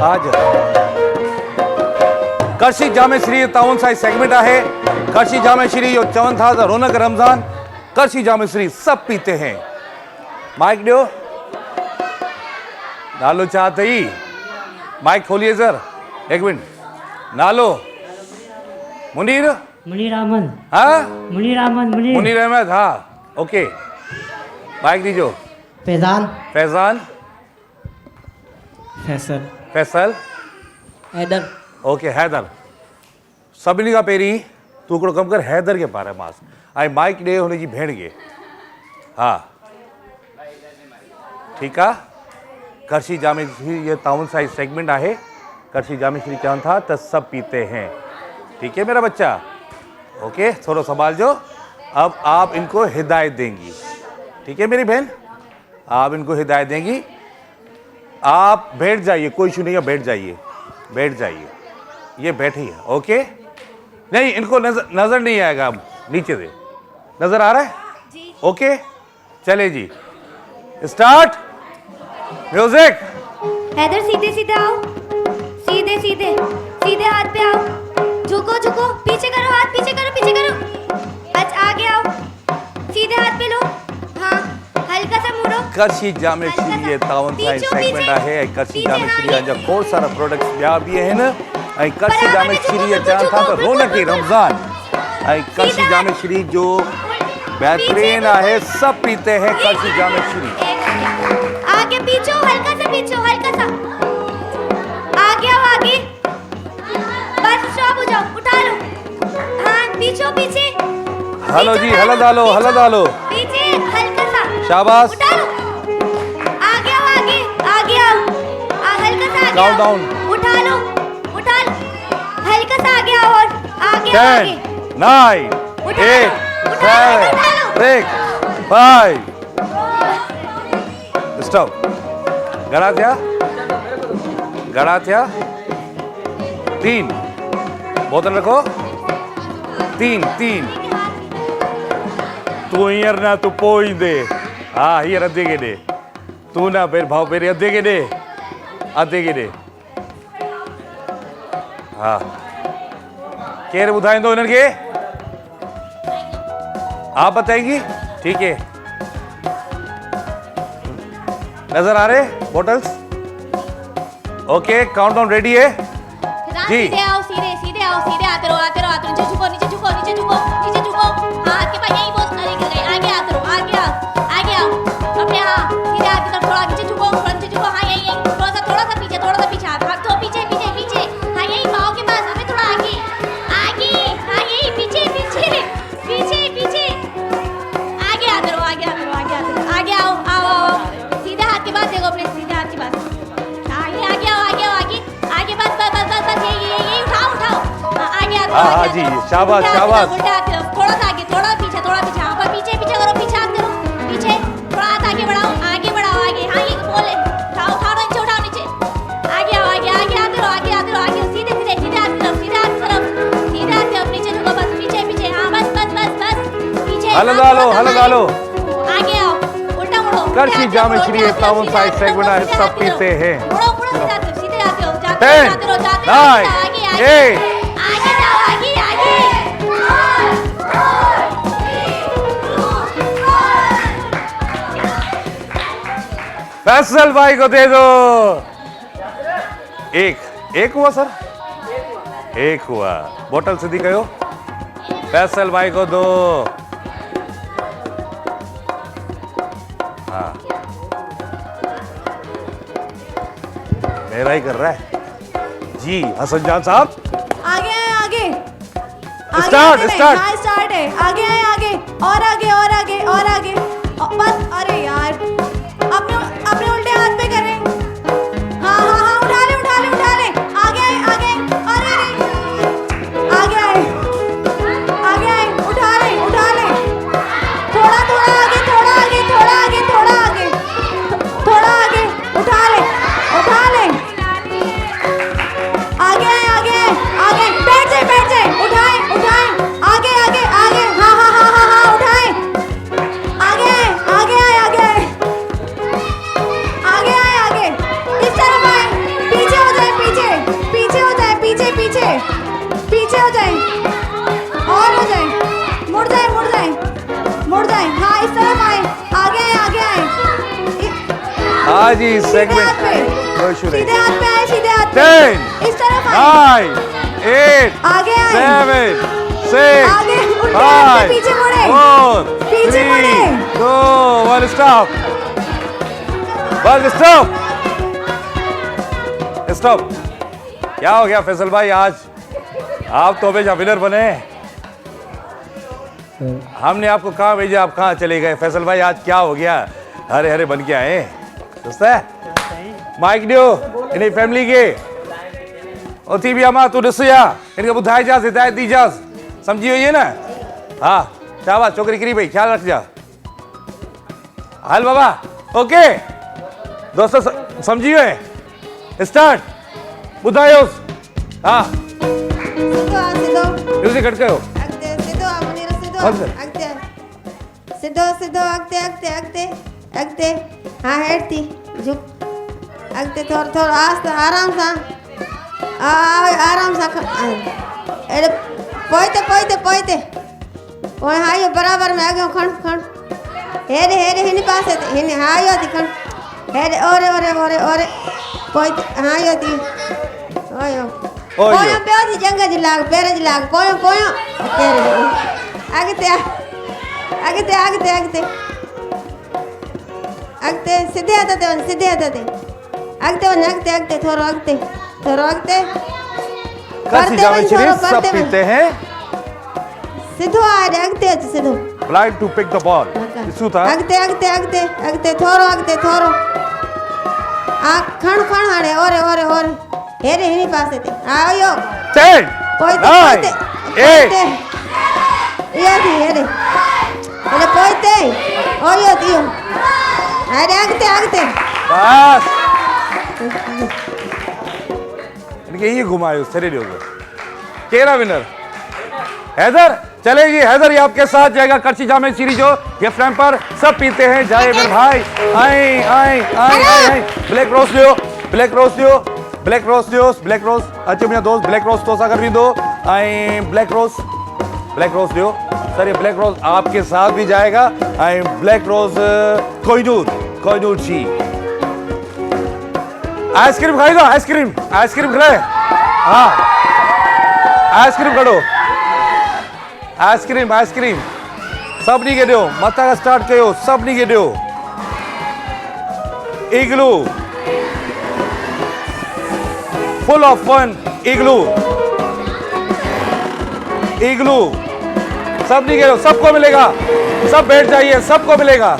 आज करशी जामे श्री ताउन साई सेगमेंट है। करशी जामे श्री जो चवन था तो रौनक रमजान, करशी जामे श्री सब पीते हैं। माइक दो, नालो चाहते ही माइक खोलिए सर, एक मिनट। नालो मुनीर, मुनीर अहमद। हाँ मुनीर अहमद। मुनीर अहमद, हाँ ओके। माइक दीजो। फैजान। फैजान। फैसल। फैसल। हैदर। ओके हैदर। सभिनी खां पहिरीं तूं हिकिड़ो कमु कर, हैदर खे पाराए मांस ऐं माइक ॾे हुनजी भेण खे। हा ठीकु आहे। करशी जामे श्री ये ताउन साई सेगमेंट आहे। करशी जामे श्री चवनि था त सब पीते हैं, ठीक है मेरा बच्चा, ओके थोड़ा संभाल जो। अब आप इनको हिदायत देंगी, ठीक है मेरी बहन, आप इनको हिदायत देंगी। आप बैठ जाइए, कोई इशू नहीं है, बैठ जाइए, बैठ जाइए, ये बैठी है, ओके। नहीं इनको नजर नहीं आएगा, नीचे से नजर आ रहा है, ओके चले जी, स्टार्ट म्यूजिक। हैदर सीधे सीधे आओ, सीधे सीधे सीधे हाथ पे आओ, झुको झुको, पीछे करो हाथ, पीछे करो, पीछे करो, अच्छा आगे आओ, सीधे हाथ पे लो, हाँ हल्का सा मुड़ो। कशी जामे श्री तावन साइड सेगमेंट आहे, कशी जामे श्री अंजा खोड़ सारा प्रोडक्ट्स ॿिया बि आहिनि ऐं कशी जामे श्री अचनि था त रौनक़ी रमज़ान ऐं कशी जामे श्री जो बेहतरीन आहे, सब पीते हैं कशी जामे श्री। आगे पीछे हल्का सा, पीछे हल्का सा, आगे आओ आगे, बस स्टॉप हो जाओ, उठा लो, हाँ पीछे पीछे, हेलो जी, हला डालो, हला डालो, पीछे हल्का सा, शाबाश, उठा लो, आगे आओ आगे, आगे आओ, हल्का सा आगे काउंट आओ, डाउन, उठा लो, उठा लो, हल्का सा आगे आओ और आगे 10 9 8 7 6 5 स्टॉप। घणा थिया, घणा थिया, 3 बोतल रखो, 3 3 तू हींअर ना, तू पोइ ईंदे, हा हींअर अधे खे ॾे, तू ना पहिरीं भाउ, पहिरीं अधे खे ॾे, अधे खे ॾे, हा केरु ॿुधाईंदो हिननि खे? आप बताएंगी? ठीक है, नजर आ रहे बोटल्स? ओके, काउंटडाउन रेडी है जी। सीधे आओ, सीधे सीधे आओ, सीधे आते रहो, आते रहो, आते रहो, नीचे झुको, नीचे झुको, नीचे झुको, नीचे झुको, हाथ के पास यही बोल, अरे गिर गए, आगे आते रहो, आगे आओ, आगे आओ, अपने हाँ सीधे हाथ की तरफ, थोड़ा नीचे झुको, थोड़ा नीचे झुको, हाँ यही यही, थोड़ा सा पीछे हाथ, हाथ थोड़ा पीछे पीछे पीछे, हाँ यही पाँव के पास, हमें थोड़ा आगे, आगे, हाँ यही पीछे पीछे पीछे पीछे, आगे आते रहो, आगे आते रहो, आगे आते रहो, आगे आओ आओ आओ, सीधे हाथ के पास देखो, अपने सीधे हाथ के पास, आगे आगे आओ, आगे आओ, आगे आगे, बस बस बस बस बस, यही उठाओ उठाओ, आगे आते रहो, हाँ जी, शाबाश शाबाश, थोड़ा सा आगे, थोड़ा पीछे, हाँ पर पीछे पीछे करो, पीछे हाथ करो, पीछे थोड़ा हाथ आगे बढ़ाओ, आगे, हाँ ये बोले, उठाओ नीचे, उठाओ नीचे, आगे आओ, आगे आगे आते रहो, आगे सीधे सीधे सीधे हाथ की तरफ, सीधे हाथ की तरफ, सीधे हाथ की तरफ, नीचे झुको, बस पीछे पीछे, हाँ बस बस बस बस, पीछे, हला डालो, हला डालो, आगे आओ, उल्टा मुड़ो, कशी जामे श्री तावन साइड सेगमेंट आहे, सब पीते हैं। मुड़ो मुड़ो, सीधे आते हो, 10 9 8 आगे जाओ, आगे आगे, फैसल भाई को दे दो। एक हुआ सर, एक हुआ, बोतल सीधी कयो, फैसल भाई को दो। हाँ मेरा ही कर रहा है जी, हसन जान साहब आगे आए, आगे स्टार्ट स्टार्ट, हाँ स्टार्ट है, आगे आए, आगे और आगे और आगे और आगे, बस, अरे यार अपने अपने उल्टे हाथ पे करें, हाँ हाँ हाँ, उठा ले उठा ले उठा ले, आगे आए, आगे, अरे आगे आए, आगे आए, उठा ले, थोड़ा थोड़ा आगे, थोड़ा आगे, थोड़ा आगे, थोड़ा आगे, थोड़ा आगे, उठा ले, आगे आए, आगे बैठ जाए, उठाए उठाए, आगे आगे आगे, हाँ हाँ हाँ हाँ हाँ, उठाए, आगे आए, आगे आए, आगे आए, आगे आए, आगे, इस तरफ आए, पीछे हो जाए, पीछे हो जाए, पीछे हो जाए, और हो जाए, मुड़ जाए, हाँ इस तरफ आए, आगे आए, हाँ जी, सेगमेंट सीधे हाथ पे आए, सीधे हाथ पे, 10 इस तरफ आए, 9 8 आगे आए, 7 6 आगे, उल्टे हाथ 5 पे पीछे मुड़े, 4 पीछे 3 मुड़े, 2 1 स्टॉप, बस स्टॉप स्टॉप। क्या हो गया फैसल भाई, आज आप तो हमेशा विनर बने, हमने आपको कहाँ भेजा, आप कहाँ चले गए? फैसल भाई आज क्या हो गया, हरे हरे बन के आए, दोस्त है माइक ॾियो इन फैमिली खे, उथी बि अमा तूं ॾिस या इनखे ॿुधाइजांसि, हिदायत ॾीजांसि, सम्झी वई है न? हा शाबाश, छोकिरी किरी पई, ख़्यालु रखिजा, हल बाबा, ओके दोस्त सम्झी वए, स्टार्ट, ॿुधायोसि, हा सिधो म्यूज़िक घटि कयो, अॻिते, सिधो मुंहिंजी सिधो, बंदि कर। अॻिते सीधो सीधो अॻिते अॻिते अॻिते अॻिते हाँ हेठि थी झुक अॻिते थोरो थोरो आस्ते आराम सां आराम सां अड़े पोइते पोइते पोइते पोइ हाँ इहो बराबरि में अॻियो खण खण हेॾे हेॾे हिन पासे ते हिन हाँ इहो थी खण हेॾे ओरे ओरे ओरे ओरे पोइते हाँ इहो थी ओयो पोयों ॿियो थी जंग जी लाग पेर जी लाग पोयों पोयों अॻिते अॻिते अॻिते अॻिते अॻिते सीधे हथ ते वञ सीधे हथ ते अॻिते वञ अॻिते अॻिते थोरो अॻिते कच्ची जामे शरीफ सब पीते हैं सीधो आ अॻिते अच सीधो blind to pick the ball ॾिसूं था अॻिते अॻिते अॻिते अॻिते थोरो खण खण हाणे ओरे ओरे ओरे हेॾे हिन पासे ते आयो 10 पोइते 9 पोइते इहो थी हेॾे पोइते ओयो थियो हेॾे अॻिते अॻिते बस इनके ये घुमायो सरे दियो केरा विनर हैदर चले जी हैदर ये आपके साथ जाएगा कच्ची जामे सीरीज जो गिफ्ट रैम्पर सब पीते हैं जाए मेरे भाई आए आए आए आए ब्लैक रोज लियो ब्लैक रोज लियो ब्लैक रोज अच्छे मुझे दोस्त ब्लैक रोज तो सागर भी दो आए ब्लैक रोज लियो सर ये ब्लैक रोज आपके साथ भी जाएगा आए ब्लैक रोज कोहिनूर ची आइसक्रीम खाएगा आइसक्रीम खिलाए हाँ आइसक्रीम खड़ो आइसक्रीम सभिनी खे ॾियो मथां खां स्टार्ट कयो सभिनी खे ॾियो इग्लू फुल ऑफ फन इग्लू सभिनी खे ॾियो सबको मिलेगा सब बैठ जाइए सबको मिलेगा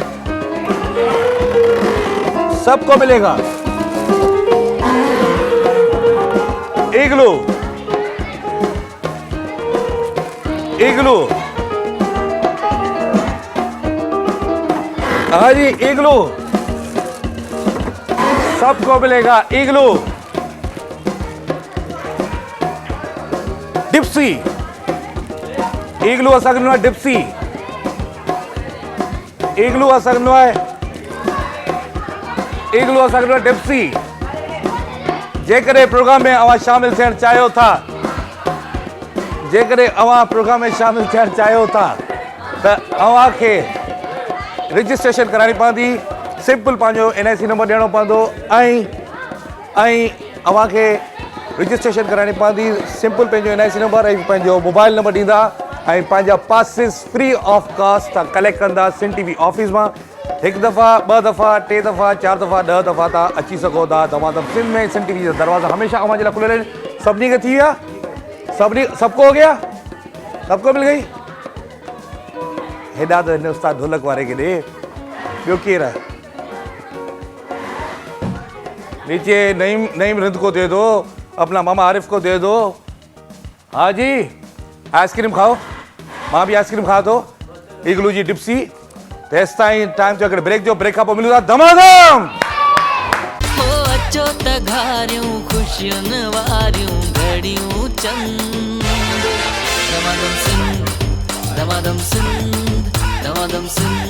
इग्लू हाँ जी इग्लू सबको मिलेगा इग्लू डिप्सी इग्लू असांखे ॾिनो आहे डिप्सी इग्लू असांखे ॾिनो आहे डिप्सी जेकॾहिं प्रोग्राम में अवां शामिल थियण चाहियो था त अव्हांखे रजिस्ट्रेशन कराइणी पवंदी सिंपल पंहिंजो NIC नंबर ॾियणो पवंदो ऐं अव्हांखे रजिस्ट्रेशन कराइणी पवंदी सिंपल पंहिंजो NIC नंबर ऐं पंहिंजो मोबाइल नंबर ॾींदा ऐं पंहिंजा पासिस फ्री ऑफ कास्ट तव्हां कलेक्ट कंदा सिंध TV ऑफिस मां हिकु दफ़ा ॿ दफ़ा टे दफ़ा 4 दफ़ा 10 दफ़ा तव्हां अची सघो था तव्हां सिंध में सिंध TV जा दरवाज़ा हमेशह अव्हां जे लाइ खुलियल आहिनि सभिनी खे थी विया सबको हो गया सबको मिल गई हेॾा त हिन उस्ताद ढोलक वारे खे ॾे ॿियो केरु आहे नीचे नईम रिंद को दे दो अपना मामा आरिफ को दे दो हाँ जी आइसक्रीम खाओ मां भी आइसक्रीम खा थो इग्लू जी डिप्सी तेसि ताईं टाइम थियो अगरि ब्रेक जो ब्रेक खां पोइ मिलूं था धमाधम हो अचो त घारियूं ख़ुशियुनि वारियूं घड़ियूं चंद दमादम सिंध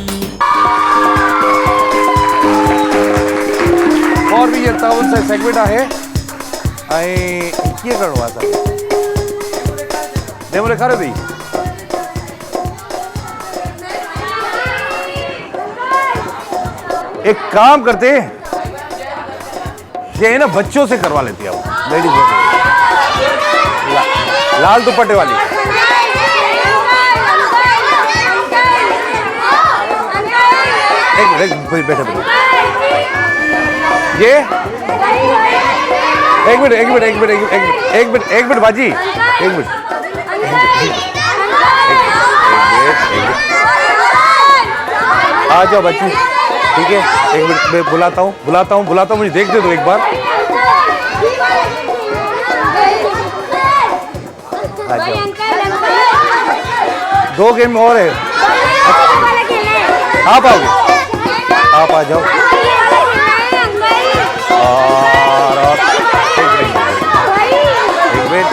और भी ये ताउन से सेगमेंट आहे ऐं कीअं करिणो आहे असांखे डेमो ॾेखारियो अथई एक काम करते ये ना बच्चों से करवा लेती है लेडीज लाल दुपट्टे वाली बैठे ये एक मिनट बाजी एक मिनट आ जाओ बच्ची ठीक है एक मिनट मैं बुलाता हूँ मुझे देख दे दो एक बार आ जाओ 2 गेम और है आप आओगे आप आ जाओ और एक मिनट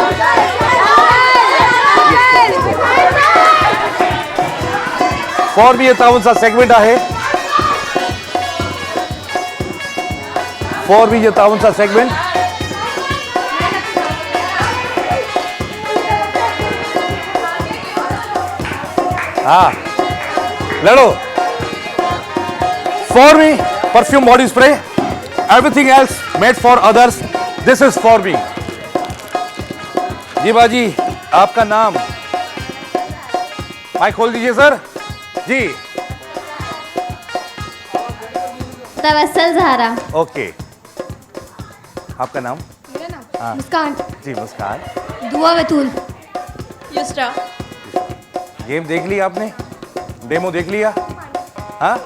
फॉर मी तावनचा सेगमेंट आहे. फॉर मी तावनचा सेगमेंट. हाँ लड़ो. For me perfume body spray. Everything else made for others. This is for me. जी बाजी आपका नाम. माइक खोल दीजिए सर जी. तवस्सल ज़हरा. ओके आपका नाम. हाँ. मुस्कान. जी मुस्कान. दुआ बतूल. युस्रा. गेम देख लिया आपने. डेमो देख लिया. हाँ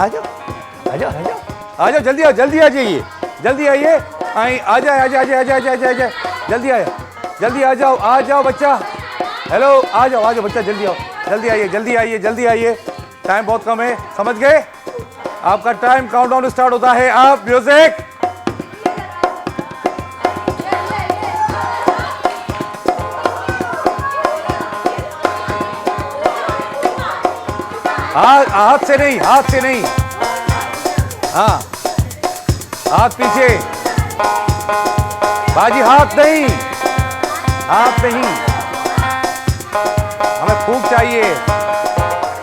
आ जाओ आ जाओ आ जाओ आ जाओ. जल्दी आओ जल्दी आ जाइए. जल्दी आइए. आ जाए आ जाए आ जाए आ जाए आ जाए आ जाए. जल्दी आए जल्दी आ जाओ बच्चा. हेलो आ जाओ बच्चा. जल्दी आओ जल्दी आइए जल्दी आइए जल्दी आइए. टाइम बहुत कम है. समझ गए. आपका टाइम काउंटडाउन स्टार्ट होता है. आप म्यूजिक. हाथ से नहीं हाथ से नहीं. हाँ हाथ पीछे. बाजी हाथ नहीं हाथ नहीं. हमें फूंक चाहिए.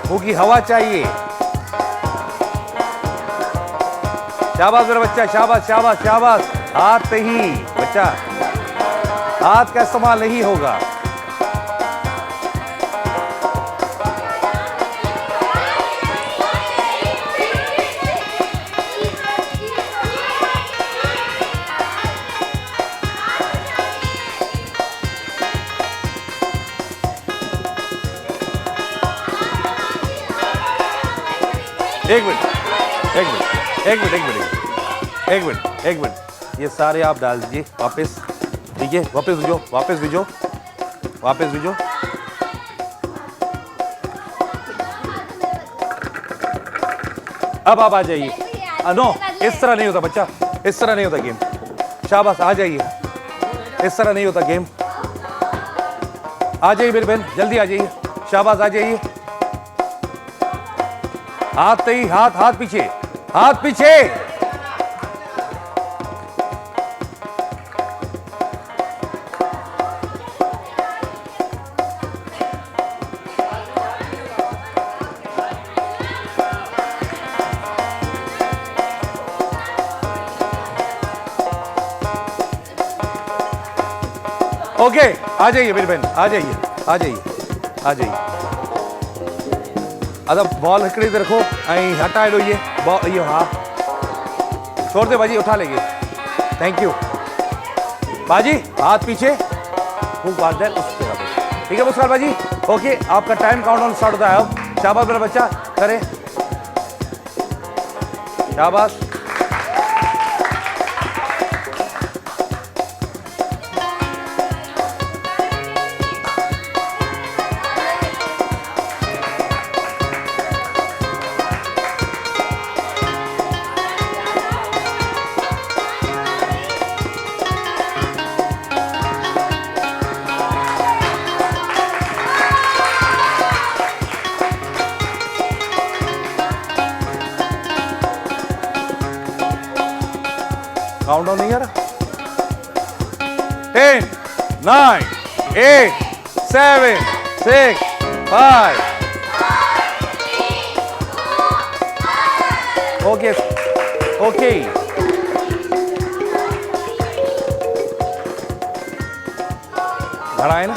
फूंक की हवा चाहिए. शाबाश मेरा बच्चा. शाबाश शाबाश शाबाश. हाथ नहीं बच्चा. हाथ का इस्तेमाल नहीं होगा. एक मिनट. ये सारे आप डाल दीजिए वापस. ठीक है वापस भेजो वापस भेजो वापस भेजो. अब आप आ जाइए. नो इस तरह नहीं होता बच्चा. इस तरह नहीं होता गेम. शाबाश आ जाइए. इस तरह नहीं होता गेम. आ जाइए मेरी बहन जल्दी आ जाइए. शाबाश आ जाइए. हाथ नहीं हाथ हाथ पीछे हाथ पीछे. ओके आ जाइए मेरी बहन आ जाइए आ जाइए आ जाइए. अदा बॉल हिकड़ी ते रखो. हटा हेॾो ये बॉल इहो. हाँ छोड़ दे बाजी उठा लेंगे. थैंक यू बाजी. हाथ पीछे फूंक बात दे उस जगह पे. ठीक है मुस्कान बाजी. ओके आपका टाइम काउंटडाउन स्टार्ट होता है. अब शाबाश मेरा बच्चा करे. शाबाश. काउंटडाउन नहीं आ रहा. 10 9 8 7 6 5. Okay okay. घड़ा है ना.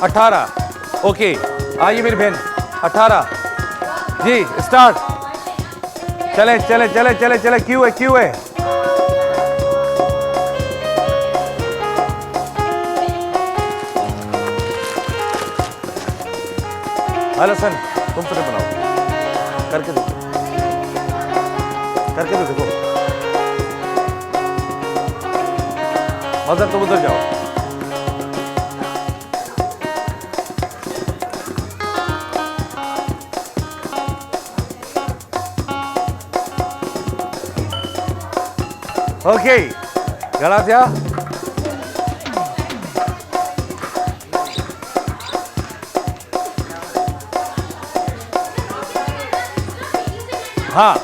18. ओके आइए मेरी बहन. 18 जी स्टार्ट. चले चले चले चले चले. क्यों है हसन तुम तो बनाओ. करके देखो करके तो देखो. मजर तुम उधर जाओ. Okay gracias. हाँ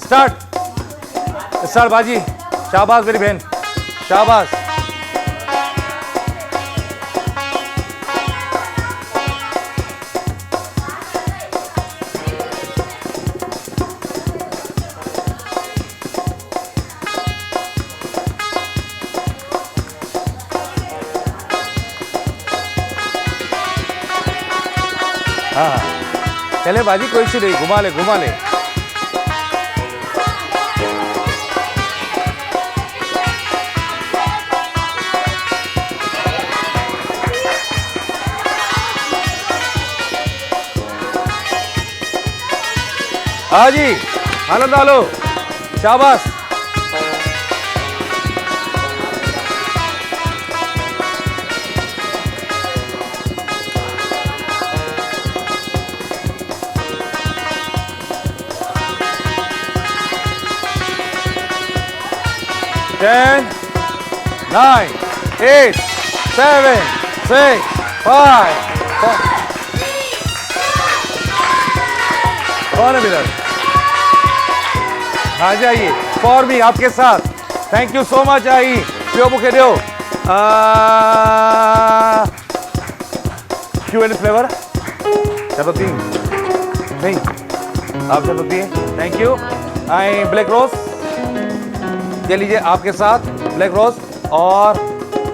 स्टार्ट बाजी। शाबाश मेरी बहन, शाबाश। हाँ चले बाजी, कोई इशू नहीं, घुमा ले घुमा ले। हाँ जी, आनंद डालो, शाबाश। Ten, 9, 8, 7, 6, 5, 4. कौन है मिलर? आ जाइए, फॉर मी आपके साथ। Thank you so much. आई क्यों मुखे दो क्यों एनी फ्लेवर? चलो तीन नहीं, आप चलो तीन। Thank you. आई ब्लैक रोज ये लीजिए आपके साथ, ब्लैक रोज और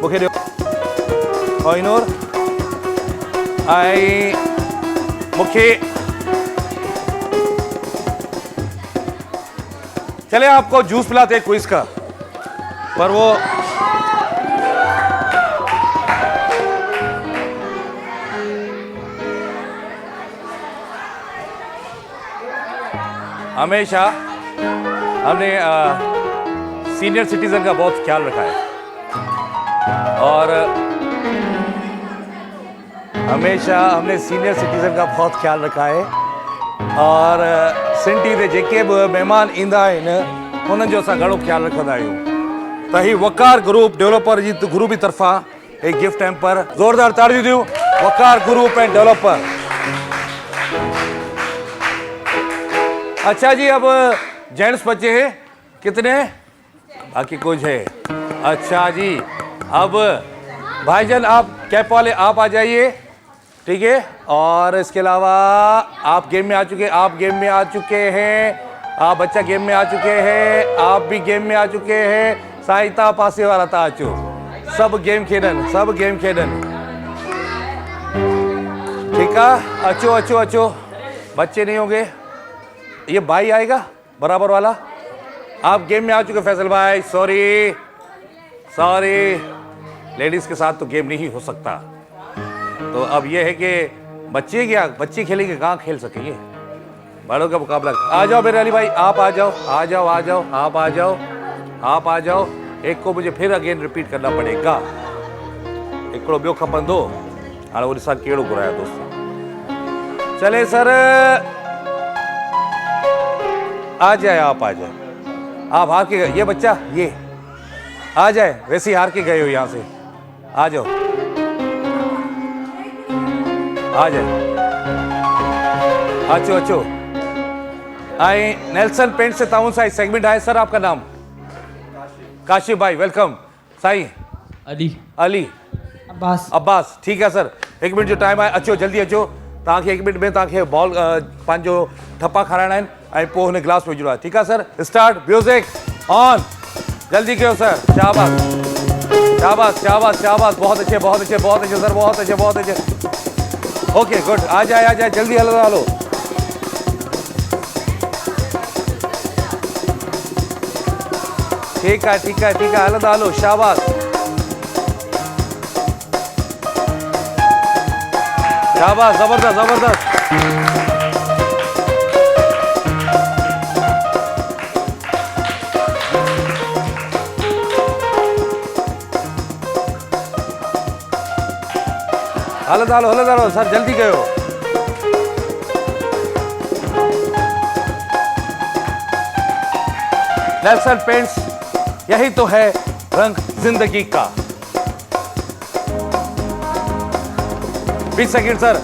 मुखे दो कोहिनूर। आई मुखे चले आपको जूस पिलाते हैं क्विज का, पर वो हमेशा हमने सीनियर सिटीजन का बहुत ख्याल रखा है और हमेशा हमने सीनियर सिटीजन का बहुत ख्याल रखा है और सिंटी ते जेके बि महिमान ईंदा आहिनि उन्हनि जो असां घणो ख्याल रखंदा आहियूं। त ही वकार ग्रुप डेवलपर जी ग्रुप जी तरफ़ां एक गिफ्ट हैम्पर, ज़ोरदार ताड़ियूं ॾियूं वकार ग्रुप एंड डेवलपर। अच्छा जी, अब जेंट्स बच्चे हैं कितने? बाकी कुछ है। अच्छा जी, अब भाईजान आप कैप वाले आप आ जाइए, ठीक है। और इसके अलावा आप गेम में आ चुके हैं, आप गेम में आ चुके हैं, आप बच्चा गेम में आ चुके हैं, आप भी गेम में आ चुके हैं। साईता पासे वाला था अचो, सब गेम खेडन, सब गेम खेडन, ठीक है। अचो अचो अचो, बच्चे नहीं होंगे, ये भाई आएगा बराबर वाला। आप गेम में आ चुके फैसल भाई, सॉरी सॉरी, लेडीज के साथ तो गेम नहीं हो सकता। तो अब ये है कि बच्चे क्या बच्चे खेलेंगे, कहाँ खेल सकेंगे, बड़ों का मुकाबला। आ जाओ मेरे अली भाई, आप आ जाओ आ जाओ आ जाओ, आप आ जाओ आप आ जाओ। एक को मुझे फिर अगेन रिपीट करना पड़ेगा, हिकिड़ो ॿियो खपंदो। हाणे उन सां कहिड़ो घुराया दोस्त? चले सर आ जाए, आप आ जाए, आप हार के गए, ये बच्चा ये आ जाए, वैसे ही हार के गए हो यहाँ से, आ जाओ आ जाए, अचो अचो। आई नेल्सन पेंट से ताउन साई सेगमेंट है सर, आपका नाम? काशिफ भाई, वेलकम। साई अली अली अब्बास अब्बास, ठीक है सर। एक मिनट जो टाइम आहे, अचो जल्दी अचो। तव्हांखे एक मिनट में तव्हांखे बॉल पंहिंजो ठप्पा खाराइणा आहिनि ऐं पोइ हुन गिलास में विझणो आहे, ठीकु आहे सर। स्टार्ट, म्यूज़िक ऑन, जल्दी कयो सर। शाबाश शाबाश शाबाश शाबाश, बहुत अच्छे बहुत अच्छे बहुत अच्छे सर, बहुत अच्छे बहुत अच्छे। ओके गुड, आ जाए जल्दी, हलो हलो। ठीक है ठीक है ठीक है, हलो हलो, शाबाश शाबाश, जबरदस्त जबरदस्त। हलो हलो सर, जल्दी करो। नेल्सन पेंट्स, यही तो है रंग जिंदगी का। 20 सेकंड सर।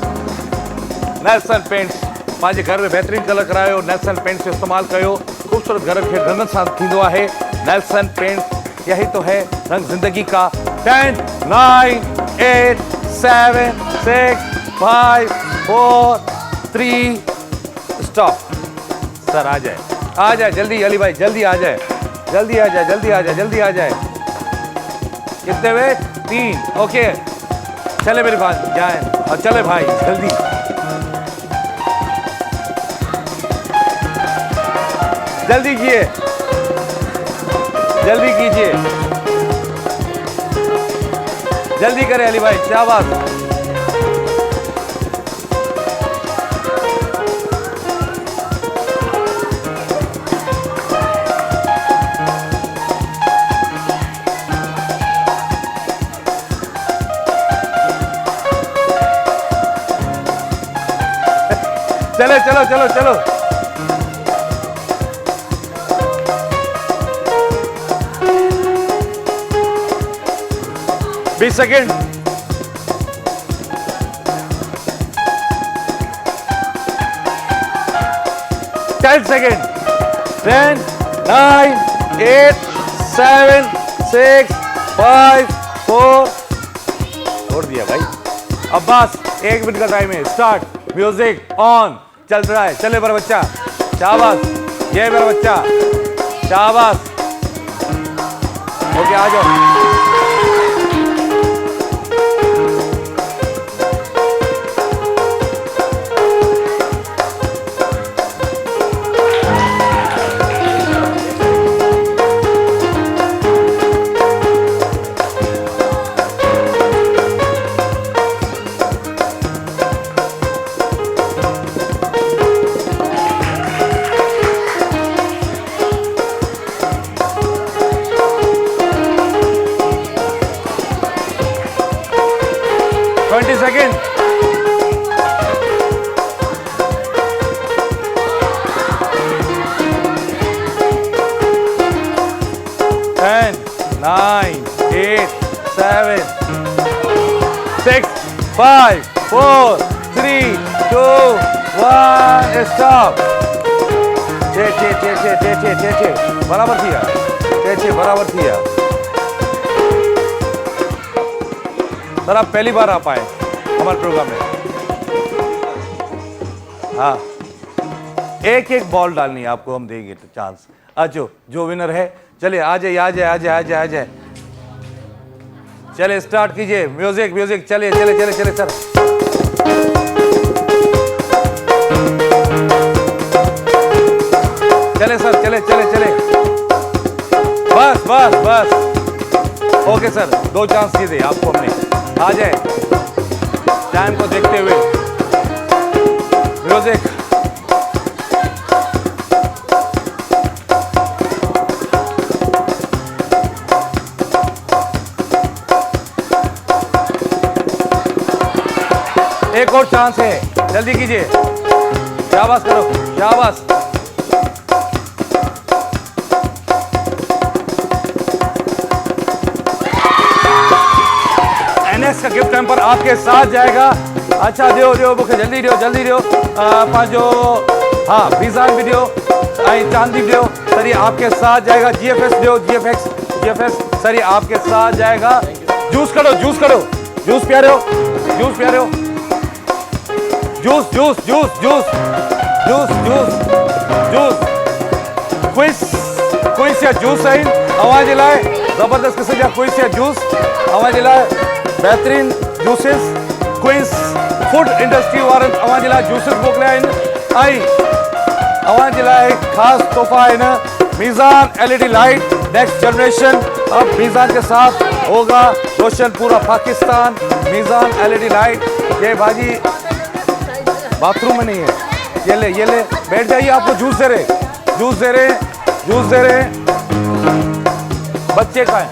नेल्सन पेंट्स, पंहिंजे घर में बेहतरीन कलर करायो नेल्सन पेंट जो इस्तेमाल कयो खूबसूरत घर खे रंगन सां थींदो आहे नेल्सन पेंट यही तो है रंग जिंदगी का 10 9 8 7 6 5 4 3 स्टॉप सर आ जाए जल्दी अली भाई जल्दी आ जाए जल्दी आ जाए कितने में 3 ओके चले मेरे पास जाए और चले भाई जल्दी कीजिए जल्दी करें अली भाई शाबाश चलो 20 सेकेंड 10 सेकेंड 10 9 8 7 6 5 4 छोड़ दिया भाई अब्बास 1 मिनट का टाइम है स्टार्ट म्यूजिक ऑन चल रहा है चले मेरा बच्चा शाबाश ये मेरा बच्चा शाबाश ओके आ जाओ सेकेंड 10 9 8 7 6 5 4 3 2 1 स्टॉप छे बराबर थी सर आप पहली बार आ पाए हमारे प्रोग्राम में हाँ एक बॉल डालनी है आपको हम देंगे तो चांस आज जो विनर है चलिए आ जाए चलिए स्टार्ट कीजिए म्यूजिक चलिए सर चले सर चले बस ओके सर 2 चांस दिए थे आपको हमने आ जाए टाइम को देखते हुए म्यूजिक एक और चांस है जल्दी कीजिए शाबाश करो शाबाश एनएस का गिफ्ट हैम्पर आपके साथ जाएगा अच्छा दियो मुझे जल्दी दियो पांचो हाँ बीजान भी दियो चांदी दियो सर ये आपके साथ जाएगा जीएफएस दियो जीएफएस सर ये आपके साथ जाएगा जूस करो जूस पिया रहे हो जूस क्विज या जूस आहिनि अवां जे लाइ ज़बरदस्त क़िस्म जा क्विज या जूस अवां जे लाइ बेहतरीन जूसेस क्विज फूड इंडस्ट्री वारनि अवां जे लाइ जूसेस मोकिलिया आहिनि ऐं अवां जे लाइ ख़ासि तोहफ़ा आहिनि मीज़ान एलईडी लाइट नेक्स्ट जनरेशन अब मीज़ान के साथ होगा रोशन पूरा पाकिस्तान मीज़ान एलईडी लाइट ये भाजी बाथरूम में नहीं है ये ले बैठ जाइए आपको जूस दे रहे बच्चे का है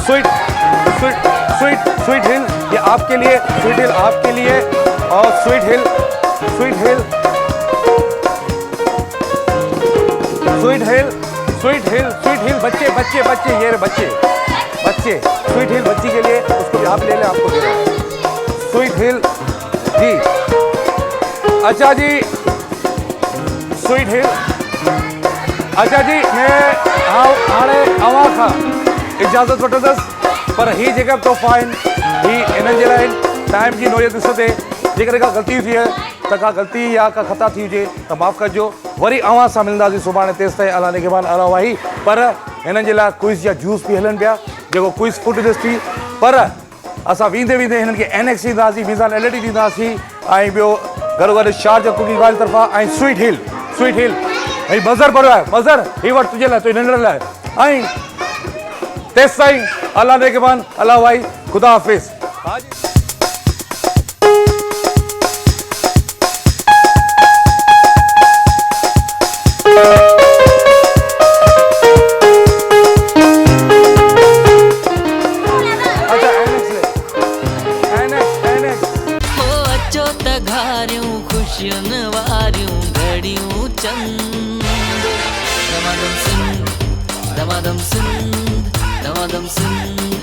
स्वीट हिल ये आपके लिए स्वीट हिल आपके लिए और स्वीट हिल बच्चे ये बच्चे स्वीट हिल बच्ची के लिए उसको भी आप ले लें आपको दे रहे हैं स्वीट हिल जी अच्छा जी स्वीट हिल अच्छा जी मैं हाणे अवां खां इजाज़त वठंदुसि पर ही जेका तोहफ़ा आहिनि ही इन्हनि जे लाइ टाइम जी नोयत ॾिसंदे जेकॾहिं का ग़लती थी आहे त का ग़लती या का ख़ता थी हुजे त माफ़ु कजो वरी अवां सां मिलंदासीं सुभाणे तेसि ताईं अला निगहबान अला वाही पर हिननि जे लाइ क्विज़ या जूस बि हलनि पिया जेको क्विज़ फूड इंडस्ट्री पर असां वेंदे वेंदे हिननि खे NX ॾींदासीं मीज़ान LED ॾींदासीं ऐं ॿियो गॾो गॾु शारजा कुकिंग वारी तरफ़ां ऐं स्वीट हिल ऐं मज़र पियो आहे मज़र ही वटि तुंहिंजे लाइ तुंहिंजे निंड लाइ ऐं तेसि ताईं अला निगहबान अला वाही ख़ुदा हाफ़िज़ हो अचो त घारियूं ख़ुशियुनि वारियूं घड़ियूं चंद दमादम सिंध दमादम सिंध दमादम सिंध